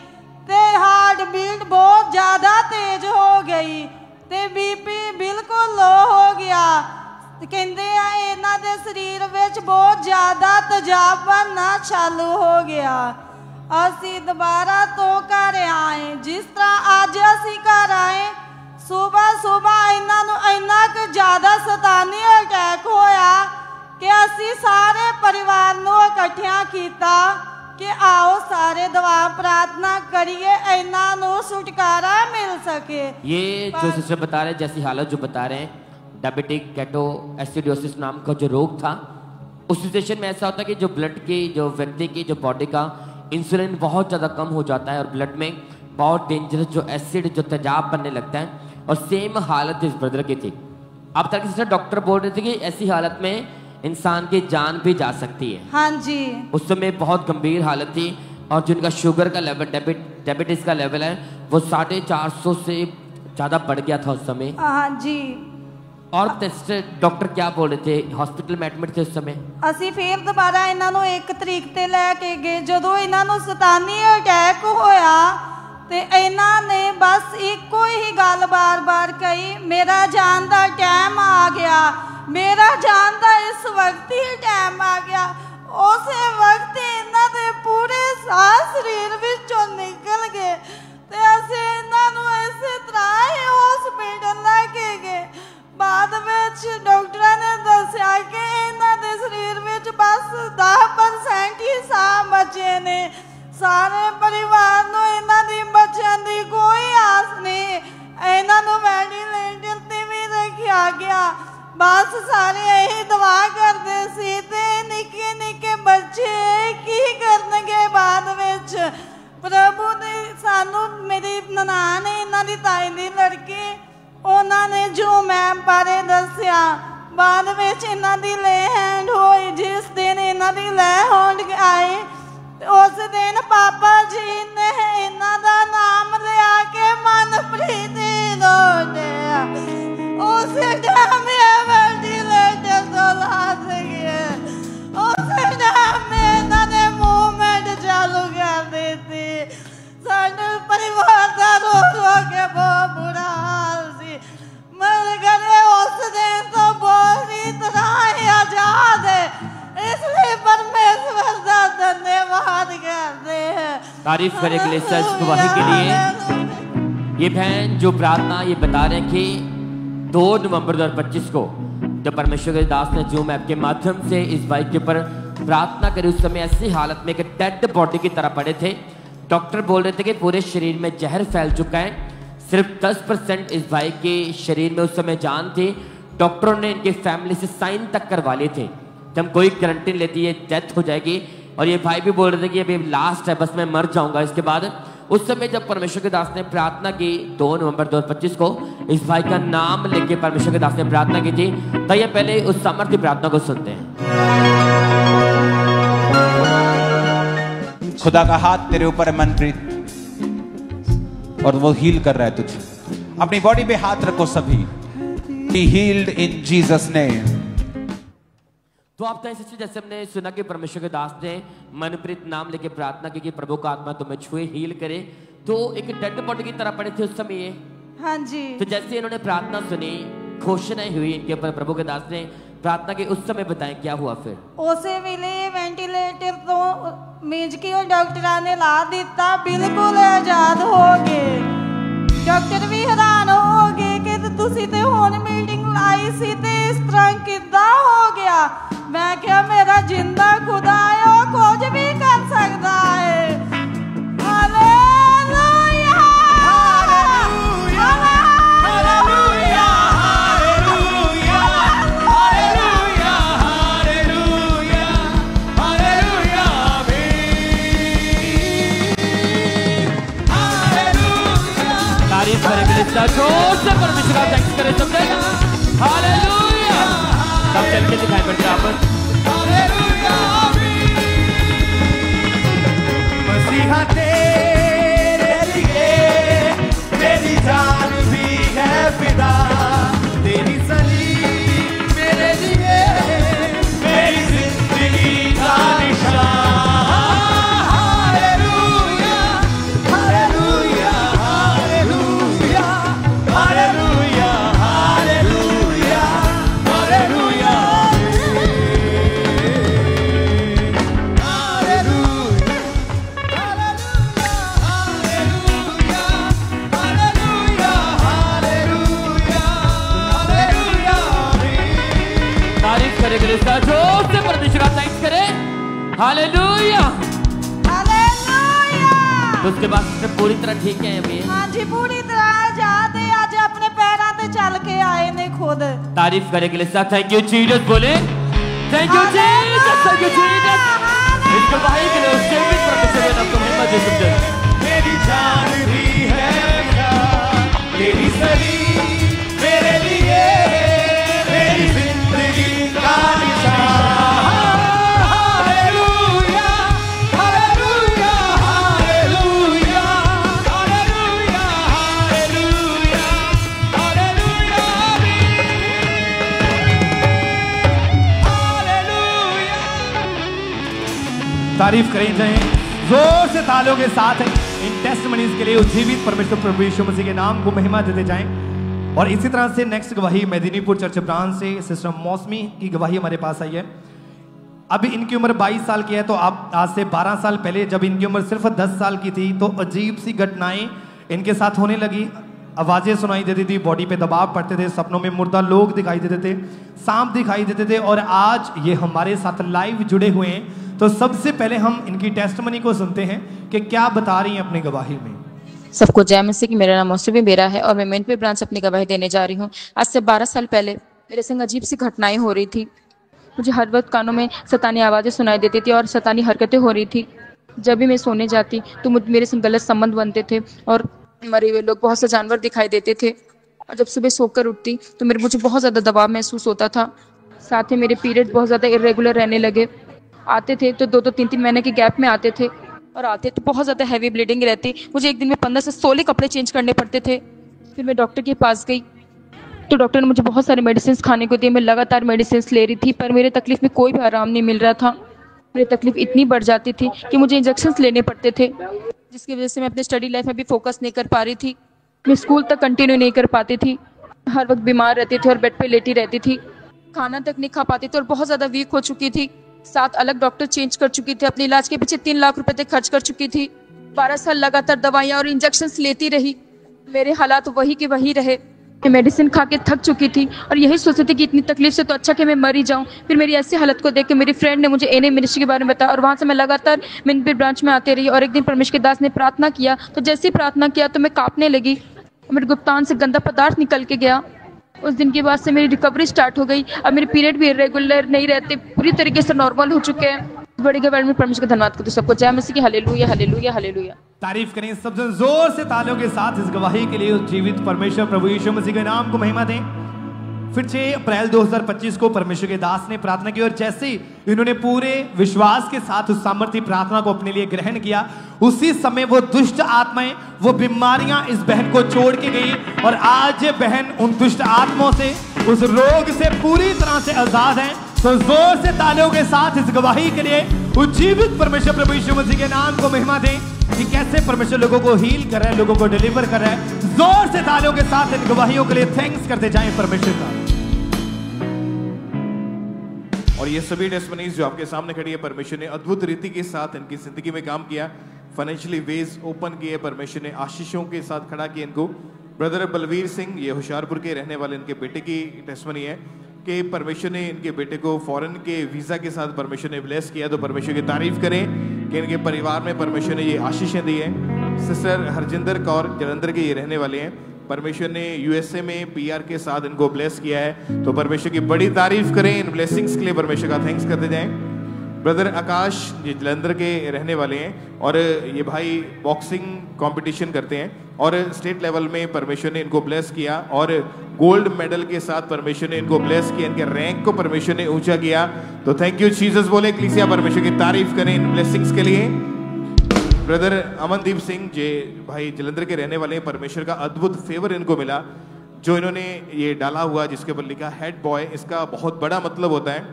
ਤੇ ਹਾਰਟ ਬੀਟ ਬਹੁਤ ਜ਼ਿਆਦਾ ਤੇਜ਼ ਹੋ ਗਈ ਤੇ ਬੀਪੀ ਬਿਲਕੁਲ ਲੋ ਹੋ ਗਿਆ। ਕਹਿੰਦੇ ਆ ਇਹਨਾਂ ਦੇ ਸਰੀਰ ਵਿੱਚ ਬਹੁਤ ਜ਼ਿਆਦਾ ਤੇਜ਼ਾਬ ਬਣਨਾ ਚਾਲੂ ਹੋ ਗਿਆ। ਅਸੀਂ ਦੁਬਾਰਾ ਤੋਂ ਘਰ ਆਏ। ਜਿਸ ਤਰ੍ਹਾਂ ਅੱਜ ਅਸੀਂ ਘਰ ਆਏ, ਸੁਬਾਹ ਇਹਨਾਂ ਨੂੰ ਇੰਨਾ ਕੁ ਜ਼ਿਆਦਾ ਸਤਾਨੀ ਅਟੈਕ ਹੋਇਆ ਕਿ ਅਸੀਂ ਸਾਰੇ ਪਰਿਵਾਰ ਨੂੰ ਇਕੱਠਿਆਂ ਕੀਤਾ कि आओ सारे दुआ प्रार्थना करिए इन्हां नूं छुटकारा मिल सके। ये जो सिस्टर बता रहे हैं, जैसी हालत जो बता रहे हैं, डायबिटिक कैटो एसिडोसिस नाम का जो रोग था, उस सिचुएशन में ऐसा होता है कि जो ब्लड की, जो व्यक्ति की, जो बॉडी का इंसुलिन बहुत ज़्यादा कम हो जाता है और ब्लड में बहुत डेंजरस जो एसिड, जो तेजाब बनने लगता है। और सेम हालत इस ब्रदर की थी। अब तक सिस्टर डॉक्टर बोल रहे थे कि ऐसी हालत में इंसान की जान भी जा सकती है। हाँ जी। उस समय बहुत गंभीर हालत थी और जिनका शुगर का लेवल, डायबिटीज का लेवल है, वो 450 से ज़्यादा बढ़ गया था उस समय। हाँ जी। और डॉक्टर क्या बोल रहे थे, हॉस्पिटल में एडमिट थे उस समय। ਅਸੀਂ ਫਿਰ ਦੁਬਾਰਾ ਇਹਨਾਂ ਨੂੰ 1 ਤਰੀਕ ਤੇ ਲੈ ਕੇ ਗਏ। ਜਦੋਂ ਇਹਨਾਂ ਨੂੰ ਸਤਾਨੀ ਅਟੈਕ ਹੋਇਆ ਤੇ ਇਹਨਾਂ ਨੇ ਬਸ ਇੱਕੋ ਹੀ ਗੱਲ ਬਾਰ-ਬਾਰ ਕਹੀ, ਮੇਰਾ ਜਾਨ ਦਾ ਟਾਈਮ ਆ ਗਿਆ, मेरा जान का इस वक्त ही टाइम आ गया। उस वक्त इन्हां दे पूरे साह शरीर विचों निकल गए ते असीं इन्हां नूं इस तरह ही हॉस्पिटल लेके गए। बाद विच डॉक्टरां ने दस्सिया कि इन्हां दे शरीर विच बस 10% ही साह बचे ने। सारे परिवार नूं इन्हां दी बचण दी कोई आस नहीं। इन्हां नूं वेंटिलेटर ते भी रखिया गया। बस सारे यही दुआ करते सी ते निक्के निक्के बच्चे की करनगे बाद विच। प्रभु ने सानू, मेरी ननान है, इन्हां दी ताई दी लड़की, उन्होंने जो मैम बारे दस्सिया, बाद विच इन्हां दी ले हैंड होई। जिस दिन इन्हां दी ले हैंड आई उस दिन पापा जी ने इन्हां दा नाम लिया के मनप्रीत लोटिया। उस टाइम वेंटिलेटर तो ला गए। उस टाइम इन्हां ने मूवमेंट चालू कर दी थी। साडे परिवार का रो रो के बहुत बुरा हाल सी। मर गए उस दिन तो पूरी तरह आजाद है, इसलिए परमेश्वर का धन्यवाद करते हैं। तारीफ करें के लिए, सच गवाही के लिए। ये बहन जो प्रार्थना ये बता रहे हैं कि 2 नवंबर 2025 को जब परमेश्वर के दास ने जूम ऐप के माध्यम से इस भाई के ऊपर प्रार्थना करी, उस समय ऐसी हालत में कि डेड बॉडी की तरह पड़े थे। डॉक्टर बोल रहे थे कि पूरे शरीर में जहर फैल चुका है, सिर्फ 10% इस भाई के शरीर में उस समय जान थी। डॉक्टरों ने इनकी फैमिली से साइन तक करवा लिए थे कि हम कोई गारंटी लेती है डेथ हो जाएगी। और ये भाई भी बोल रहे थे कि अभी लास्ट है, बस मैं मर जाऊंगा इसके बाद। उस समय जब परमेश्वर के दास ने प्रार्थना की 2 नवंबर 2025 को, इस भाई का नाम लेके परमेश्वर के दास ने प्रार्थना की थी। तो ये पहले उस सामर्थ्य प्रार्थना को सुनते हैं। खुदा का हाथ तेरे ऊपर है मनप्रीत, और वो हील कर रहा है तुझे। अपनी बॉडी पे हाथ रखो सभी। Be healed in Jesus name. तो आप तय से जैसे हमने सुना कि परमेश्वर के दास ने मनप्रीत नाम लेके प्रार्थना की कि प्रभु का आत्मा तुम्हें छुए हील करे, तो एक डेड बॉडी की तरह पड़े थे उस समय ये। हाँ जी। तो जैसे इन्होंने प्रार्थना सुनी, घोषणा हुई इनके ऊपर, प्रभु के दास ने प्रार्थना की, उस समय बताएं क्या हुआ फिर? उसे वेले वेंटिलेटर तो मेज की और डॉक्टर ने ला दिता, बिल्कुल आजाद हो गए। डॉक्टर भी हैरान हो गए कि तुसी ते हुण मीटिंग लाई सी ते इस तरह किदा हो गया। मैं क्या, मेरा जिंदा खुदा है, वो कुछ भी कर सकता है। Hallelujah hallelujah hallelujah hallelujah hallelujah hallelujah hallelujah hallelujah. तारीफ करें मिनिस्टर, जोर से परमेश्वर का थैंक्स करें सब लोग। हालेलुया। सब चल के दिखाई पड़ते आपस। मसीहा तेरे लिए मेरी जान भी है फिदा, तेरी सलीब मेरे लिए मेरी जिंदगी का निशान। Hallelujah hallelujah hallelujah hallelujah hallelujah hallelujah तारीफ करें मिनिस्टर, जोर से परमेश्वर का थैंक्स करें। Hallelujah hallelujah. तो उसके बाद से पूरी तरह ठीक है अभी? हाँ जी, पूरी तरह जाते आज अपने पैरों पे चल के आए ने खुद। तारीफ करें मिनिस्टर, थैंक यू जीसस बोले। Thank you Jesus, thank you Jesus. इसके भाई के लिए उसके भी परमेश्वर ने आपको महिमा दे सकते हैं। मेरी जान भी है, तेरी सलीब मेरे लिए मेरी जिंदगी का निशान। Hallelujah hallelujah hallelujah hallelujah hallelujah hallelujah hallelujah. तारीफ करें जाए जोर से तालियों के साथ इन टेस्टमनीज के लिए उज्जीवित परमेश्वर प्रभु यीशु मसीह के नाम को महिमा देते जाएं। और इसी तरह से नेक्स्ट गवाही मेदिनीपुर चर्च ब्रांच से सिस्टर मौसमी की गवाही हमारे पास आई है। अभी इनकी उम्र 22 साल की है, तो आप आज से 12 साल पहले जब इनकी उम्र सिर्फ 10 साल की थी तो अजीब सी घटनाएं इनके साथ होने लगी। आवाजें सुनाई देती थी, बॉडी पे दबाव पड़ते थे, सपनों में मुर्दा लोग दिखाई देते थे, सांप दिखाई देते थे। और आज ये हमारे साथ लाइव जुड़े हुए हैं। तो सबसे पहले हम इनकी टेस्टमनी को सुनते हैं कि क्या बता रही हैं अपनी गवाही में। सबको जय मसीह की। मेरा नाम मौसमी बेरा है और मैं मेदिनीपुर ब्रांच अपनी गवाही देने जा रही हूँ। आज से 12 साल पहले मेरे संग अजीब सी घटनाएं हो रही थी। मुझे हर वक्त कानों में शैतानी आवाज़ें सुनाई देती थी और शैतानी हरकतें हो रही थी। जब भी मैं सोने जाती तो मेरे संग गलत संबंध बनते थे और मरे हुए लोग, बहुत से जानवर दिखाई देते थे। और जब सुबह सोकर उठती तो मुझे बहुत ज़्यादा दबाव महसूस होता था। साथ ही मेरे पीरियड बहुत ज़्यादा इरेगुलर रहने लगे। आते थे तो 2-2 3-3 महीने के गैप में आते थे और आते तो बहुत ज़्यादा हैवी ब्लीडिंग रहती। मुझे एक दिन में 15 से 16 कपड़े चेंज करने पड़ते थे। फिर मैं डॉक्टर के पास गई तो डॉक्टर ने मुझे बहुत सारे मेडिसिन खाने को दिए। मैं लगातार मेडिसिन ले रही थी पर मेरे तकलीफ में कोई भी आराम नहीं मिल रहा था। मेरी तकलीफ इतनी बढ़ जाती थी कि मुझे इंजेक्शंस लेने पड़ते थे, जिसकी वजह से मैं अपनी स्टडी लाइफ में भी फोकस नहीं कर पा रही थी। मैं स्कूल तक कंटिन्यू नहीं कर पाती थी। हर वक्त बीमार रहती थी और बेड पे लेटी रहती थी। खाना तक नहीं खा पाती थी और बहुत ज़्यादा वीक हो चुकी थी। 7 अलग डॉक्टर चेंज कर चुकी थी। अपने इलाज के पीछे 3 लाख रुपए तक खर्च कर चुकी थी। 12 साल लगातार दवाइयाँ और इंजेक्शंस लेती रही। मेरे हालात वही के वही रहे। मैं मेडिसिन खा के थक चुकी थी और यही सोचती थी कि इतनी तकलीफ से तो अच्छा कि मैं मर ही जाऊँ। फिर मेरी ऐसी हालत को देख के मेरी फ्रेंड ने मुझे एनए मिनिस्ट्री के बारे में बताया और वहाँ से मैं लगातार मेदिनीपुर ब्रांच में आते रही। और एक दिन परमेश्वर के दास ने प्रार्थना किया तो जैसे ही प्रार्थना किया तो मैं कांपने लगी। मेरे गुप्तान से गंदा पदार्थ निकल के गया। उस दिन के बाद से मेरी रिकवरी स्टार्ट हो गई। अब मेरे पीरियड भी रेगुलर नहीं रहते, पूरी तरीके से नॉर्मल हो चुके हैं। बड़ी गवर्नमेंट में परमेश्वर का धन्यवाद करते सबको। जय मसीह की। Hallelujah hallelujah hallelujah. तारीफ करें सबसे जोर से तालियों के साथ इस गवाही के लिए जीवित परमेश्वर प्रभु यीशु मसीह के नाम को महिमा दें। फिर 6 अप्रैल 2025 को परमेश्वर के दास ने प्रार्थना की और जैसे ही इन्होंने पूरे विश्वास के साथ उस सामर्थ्य प्रार्थना को अपने लिए ग्रहण किया, उसी समय वो दुष्ट आत्माएं, वो बीमारियां इस बहन को छोड़ के गई और आज ये बहन उन दुष्ट आत्माओं से, उस रोग से पूरी तरह से आजाद है। तो जोर से तालियों के साथ इस गवाही के लिए उज्जीवित परमेश्वर प्रभु यीशु मसीह के नाम को महिमा दें कि कैसे परमेश्वर लोगों को हील कर रहा है, लोगों को डिलीवर कर रहा है। जोर से तालियों के साथ इन गवाहियों के लिए थैंक्स करते जाएं परमेश्वर का। और ये सभी टेस्टमनीज जो आपके सामने खड़ी है, परमेश्वर ने अद्भुत रीति के साथ इनकी जिंदगी में काम किया, फाइनेंशियली वेज ओपन किए, परमेश्वर ने आशीषों के साथ खड़ा किया इनको। ब्रदर बलवीर सिंह, ये होशियारपुर के रहने वाले, इनके बेटे की टेस्टमनी है कि परमेश्वर ने इनके बेटे को फॉरेन के वीजा के साथ परमेश्वर ने ब्लेस किया। तो परमेश्वर की तारीफ करें कि इनके परिवार में परमेश्वर ने ये आशीषें दी हैं। सिस्टर हरजिंदर कौर जलंधर के ये रहने वाले हैं, परमेश्वर ने यूएसए में पीआर के साथ इनको ब्लेस किया है। तो परमेश्वर की बड़ी तारीफ करें, इन ब्लेसिंग्स के लिए परमेश्वर का थैंक्स करते जाएं। ब्रदर आकाश ये जलंधर के रहने वाले हैं और ये भाई बॉक्सिंग कंपटीशन करते हैं और स्टेट लेवल में परमेश्वर ने इनको ब्लेस किया और गोल्ड मेडल के साथ परमेश्वर ने इनको ब्लेस किया, इनके रैंक को परमेश्वर ने ऊंचा किया। तो थैंक यू जीसस बोले कलीसिया, परमेश्वर की तारीफ करें इन ब्लेसिंग्स के लिए। ब्रदर अमनदीप सिंह जे भाई जलंधर के रहने वाले हैं, परमेश्वर का अद्भुत फेवर इनको मिला जो इन्होंने ये डाला हुआ जिसके ऊपर लिखा हेड बॉय। इसका बहुत बड़ा मतलब होता है,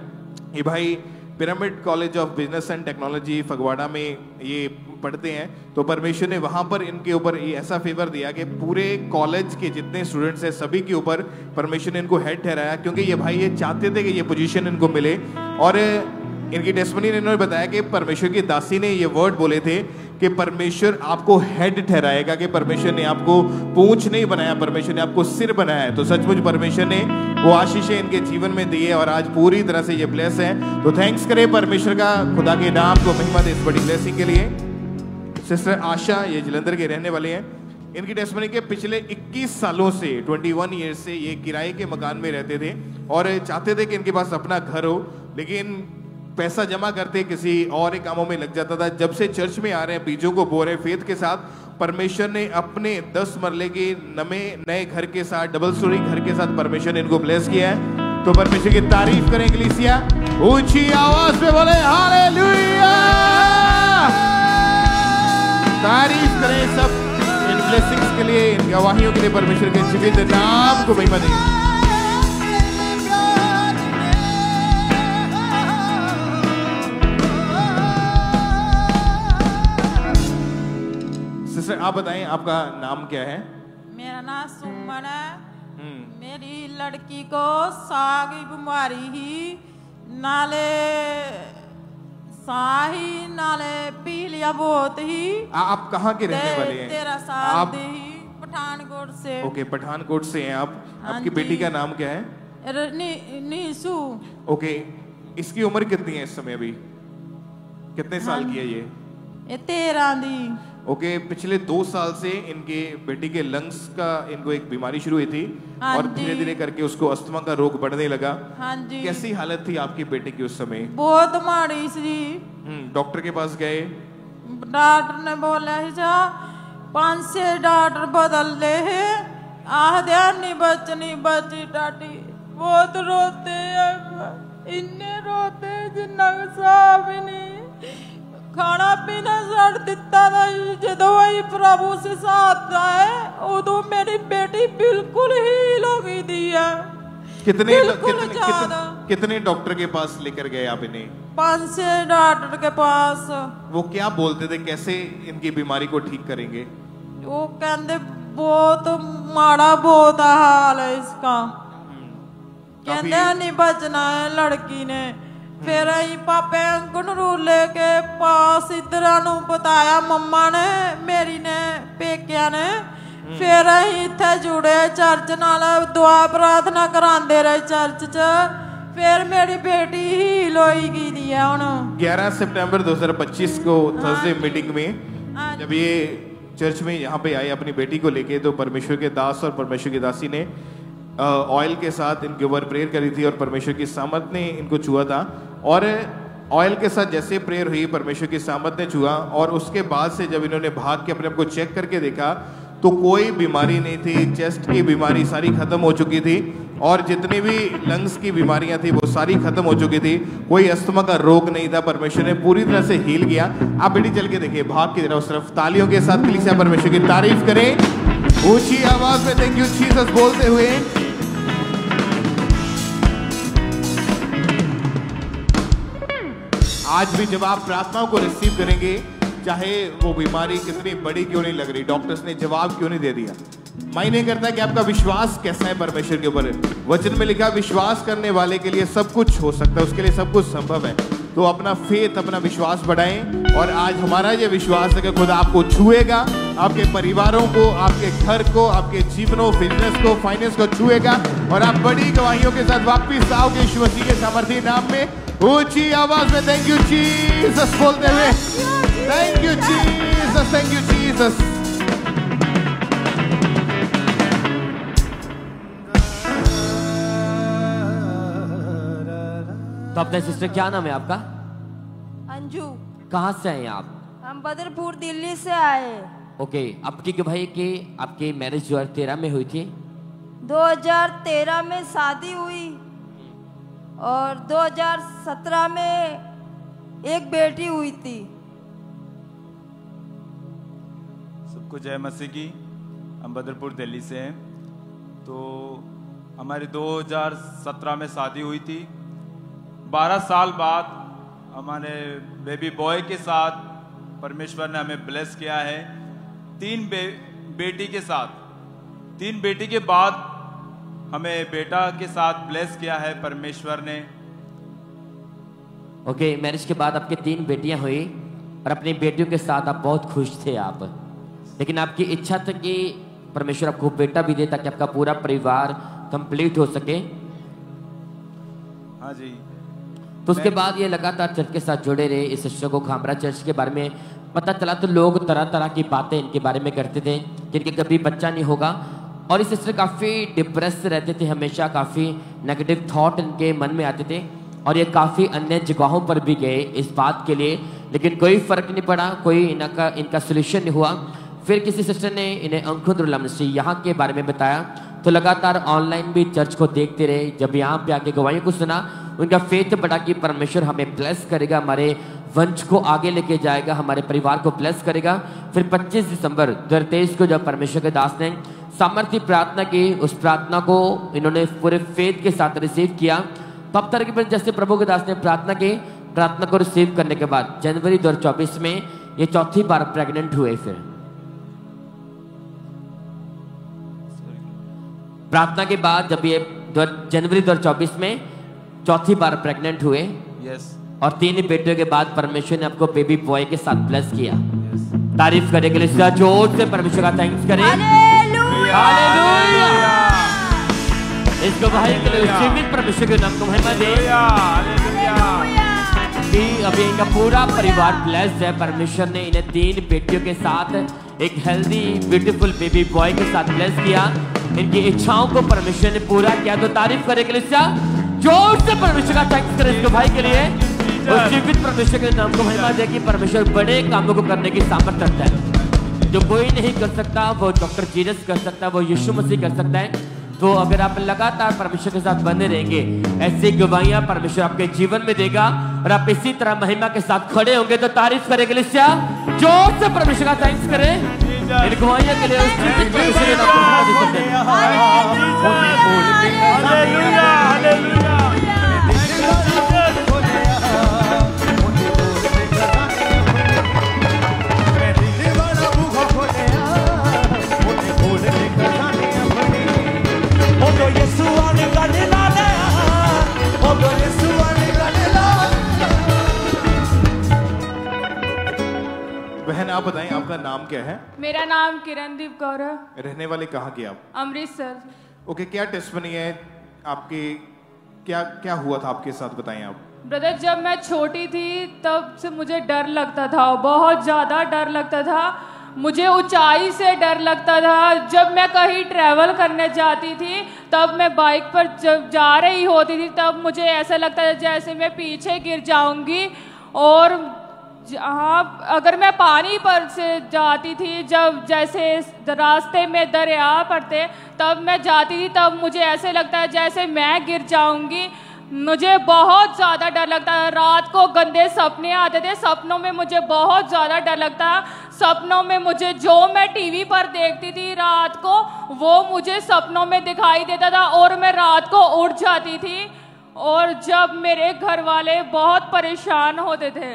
ये भाई pyramid college of business and technology Phagwara में ये पढ़ते हैं। तो परमेश्वर ने वहाँ पर इनके ऊपर ये ऐसा फेवर दिया कि पूरे कॉलेज के जितने स्टूडेंट्स हैं सभी के ऊपर परमेश्वर ने इनको हेड ठहराया, क्योंकि ये भाई ये चाहते थे कि ये पोजीशन इनको मिले। और इनकी टेस्टमनी ने इन्होंने बताया कि परमेश्वर की दासी ने ये वर्ड बोले थे कि परमेश्वर आपको हेड ठहराएगा, कि परमेश्वर ने आपको पूंछ नहीं बनाया, परमेश्वर ने आपको सिर बनाया है। तो सचमुच परमेश्वर ने वो आशीषें इनके जीवन में दी है और आज पूरी तरह से ये ब्लेस है। तो थैंक्स करें परमेश्वर का, खुदा के नाम को महिमा दे इस बड़ी ब्लेसिंग के लिए। सिस्टर आशा ये जलंधर के रहने वाले हैं, इनकी टेस्टमनी के पिछले 21 सालों से 21 ईयर से ये किराए के मकान में रहते थे और चाहते थे कि इनके पास अपना घर हो, लेकिन पैसा जमा करते किसी और कामों में लग जाता था। जब से चर्च में आ रहे हैं, बीजों को बो रहे हैं फेथ के साथ, परमेश्वर ने अपने 10 मरले के नए घर के साथ, डबल स्टोरी घर के साथ परमेश्वर ने इनको ब्लेस किया है। तो परमेश्वर की तारीफ करें कलीसिया, ऊंची आवाज में बोले हालेलुया, तारीफ करें सब इन ब्लेसिंग्स के लिए, इन गवाहियों के लिए, परमेश्वर के जीवित नाम को महिमा दें। आप बताएं आपका नाम क्या है? मेरा नाम सुमन है। मेरी लड़की को साह की बीमारी ही, नाले साही नाले पीलिया बहुत ही। आप कहाँ के रहने वाले हैं? 13 साल दे ही, पठानकोट से। ओके, पठानकोट से हैं आप। आपकी बेटी का नाम क्या है? नीसू। ओके, इसकी उम्र कितनी है इस समय अभी? कितने साल की है ये? 13 दी। ओके, पिछले 2 साल से इनके बेटी के लंग्स का इनको एक बीमारी शुरू हुई थी और धीरे धीरे करके उसको अस्थमा का रोग बढ़ने लगा। हाँ जी। कैसी हालत थी आपकी बेटे की उस समय? बहुत माड़ी सी। डॉक्टर के पास गए? डॉक्टर ने बोला 5-6 डॉक्टर बदल ले है, आधे नहीं बची टाटी। बहुत रोते हैं, इन्ने रोते जिन्ना साफ ही नहीं, खाना पीना छड़ दिता था। जो वही प्रभु से साथ है उदो मेरी बेटी बिल्कुल हील हो गई थी है। कितने डॉक्टर के पास लेकर गए आप इन्हें? 5-6 डॉक्टर के पास। वो क्या बोलते थे, कैसे इनकी बीमारी को ठीक करेंगे? वो कहते बहुत माड़ा बहुत हाल है इसका, कहते नहीं बचना है लड़की ने। फिर पापे अंकनरू लेके पास इधर बताया मम्मा ने, मेरी ने, पेकिया ने। फिर इत्थे जुड़े चर्च नाल, दुआ प्रार्थना करांदे रहे चर्च च। फिर मेरी बेटी हील होई गई दी है हुण। 11 सितंबर 2025 को थर्सडे मीटिंग में जब ये चर्च में यहाँ पे आए अपनी बेटी को लेके, तो परमेश्वर के दास और परमेश्वर की दासी ने ऑयल के साथ इनके ऊपर प्रेयर करी थी और परमेश्वर की सामर्थ ने इनको छुआ था। और ऑयल के साथ जैसे प्रेयर हुई, परमेश्वर की सामर्थ ने छुआ और उसके बाद से जब इन्होंने भाग के अपने आप को चेक करके देखा तो कोई बीमारी नहीं थी। चेस्ट की बीमारी सारी खत्म हो चुकी थी और जितनी भी लंग्स की बीमारियां थी वो सारी खत्म हो चुकी थी। कोई अस्थमा का रोग नहीं था, परमेश्वर ने पूरी तरह से हील किया। आप बेटी चल के देखिए भाग की तरफ, उस तरफ तालियों के साथ कलीसिया परमेश्वर की तारीफ करें ऊंची आवाज में, थैंक यू जीसस बोलते हुए। आज भी जब आप प्रार्थनाओं को रिसीव करेंगे, चाहे वो बीमारी कितनी बड़ी क्यों नहीं लग रही, डॉक्टर्स ने जवाब क्यों नहीं दे दिया, मायने करता है कि आपका विश्वास कैसा है परमेश्वर के ऊपर। वचन में लिखा विश्वास करने वाले के लिए सब कुछ हो सकता है, उसके लिए सब कुछ संभव है। तो अपना फेथ, अपना विश्वास बढ़ाएं। और आज हमारा ये विश्वास है कि खुदा आपको छुएगा, आपके परिवारों को, आपके घर को, आपके जीवनों, बिजनेस को, फाइनेंस को छुएगा और आप बड़ी गवाहियों के साथ वापिस आओगे यीशु मसीह के सामर्थी नाम में। ऊंची आवाज में थैंक यू जीसस बोलते हुए, thank you Jesus, thank you Jesus. तो अपने सिस्टर क्या नाम है आपका? अंजू। कहाँ से हैं आप? हम बदरपुर दिल्ली से आए। ओके, आपकी गवाही कि आपकी मैरिज 2013 में हुई थी? 2013 में शादी हुई और 2017 में एक बेटी हुई थी। सबको जय मसीह की। हम बदरपुर दिल्ली से हैं। तो हमारी 2017 में शादी हुई थी। 12 साल बाद हमारे बेबी बॉय के साथ परमेश्वर ने हमें ब्लेस किया है। 3 बेटी के साथ, 3 बेटी के बाद हमें बेटा के साथ ब्लेस किया है परमेश्वर ने। ओके, मैरिज के बाद आपके 3 बेटियां हुई और अपनी बेटियों के साथ आप बहुत खुश थे आप, लेकिन आपकी इच्छा थी कि परमेश्वर आपको बेटा भी दे ताकि आपका पूरा परिवार कंप्लीट हो सके। हाँ जी। तो उसके बाद ये लगातार चर्च के साथ जुड़े रहे। इस सिस्टर को खामरा चर्च के बारे में पता चला तो लोग तरह तरह की बातें इनके बारे में करते थे कि इनके कभी बच्चा नहीं होगा। और इस सिस्टर काफ़ी डिप्रेस रहते थे, हमेशा काफ़ी नेगेटिव थॉट इनके मन में आते थे और ये काफ़ी अन्य जगहों पर भी गए इस बात के लिए, लेकिन कोई फ़र्क नहीं पड़ा, कोई इनका सोल्यूशन नहीं हुआ। फिर किसी सिस्टर ने इन्हें अंकुर मिनिस्ट्री यहाँ के बारे में बताया तो लगातार ऑनलाइन भी चर्च को देखते रहे। जब यहाँ पे आके गवाहियों को सुना, उनका फेथ बढ़ा कि परमेश्वर हमें ब्लेस करेगा, हमारे वंश को आगे लेके जाएगा, हमारे परिवार को ब्लेस करेगा। फिर 25 दिसंबर 2023 को जब परमेश्वर के दास ने सामर्थ्य प्रार्थना की, उस प्रार्थना को इन्होंने पूरे फेथ के साथ रिसीव किया। तब तक के जैसे प्रभु के दास ने प्रार्थना की, प्रार्थना को रिसीव करने के बाद जनवरी 2024 में ये चौथी बार प्रेग्नेंट हुए। फिर प्रार्थना के बाद जब ये जनवरी 2024 में चौथी बार प्रेग्नेंट हुए और 3 बेटियों के बाद परमेश्वर ने आपको बेबी बॉय के साथ ब्लेस किया। तारीफ करने के लिए जोर से परमेश्वर का थैंक्स करें। हालेलुया। इस गवाही के लिए जीवित परमेश्वर के नाम को महिमा दें कि अभी इनका पूरा परिवार ब्लेस है। परमेश्वर ने इन्हें 3 बेटियों के साथ एक हेल्दी ब्यूटीफुल बेबी बॉय के साथ ब्लेस किया। इनकी इच्छाओं को परमेश्वर ने पूरा किया। तो तारीफ करने के लिए जोर से परमेश्वर का थैंक्स करें इस गवाही के लिए और जीवित परमेश्वर के नाम को महिमा दे कि परमेश्वर बड़े कामों को करने की सामर्थ्य रखता है। जो कोई नहीं कर सकता वो डॉक्टर जीसस कर सकता है, वो यीशु मसीह कर सकता है। तो अगर आप लगातार परमेश्वर के साथ बने रहेंगे, ऐसी गवाहियां परमेश्वर आपके जीवन में देगा और आप इसी तरह महिमा के साथ खड़े होंगे। तो तारीफ करेंगे लिस्या, जोर से परमेश्वर का थैंक्स करें इन गवाहियों के लिए। बहन आप बताएं आपका नाम क्या है? मेरा नाम किरणदीप कौर है। रहने वाले कहाँ के आप? अमृतसर। ओके, क्या टेस्टमनी है आपकी, क्या क्या हुआ था आपके साथ, बताएं आप। ब्रदर, जब मैं छोटी थी तब से मुझे डर लगता था, बहुत ज़्यादा डर लगता था। मुझे ऊंचाई से डर लगता था। जब मैं कहीं ट्रैवल करने जाती थी तब मैं बाइक पर जब जा रही होती थी तब मुझे ऐसा लगता था जैसे मैं पीछे गिर जाऊंगी। और हाँ, अगर मैं पानी पर से जाती थी, जब जैसे रास्ते में दरिया पड़ते तब मैं जाती थी, तब मुझे ऐसे लगता है जैसे मैं गिर जाऊंगी। मुझे बहुत ज़्यादा डर लगता है। रात को गंदे सपने आते थे, सपनों में मुझे बहुत ज़्यादा डर लगता है। सपनों में मुझे जो मैं टीवी पर देखती थी रात को वो मुझे सपनों में दिखाई देता था और मैं रात को उठ जाती थी। और जब मेरे घर वाले बहुत परेशान होते थे।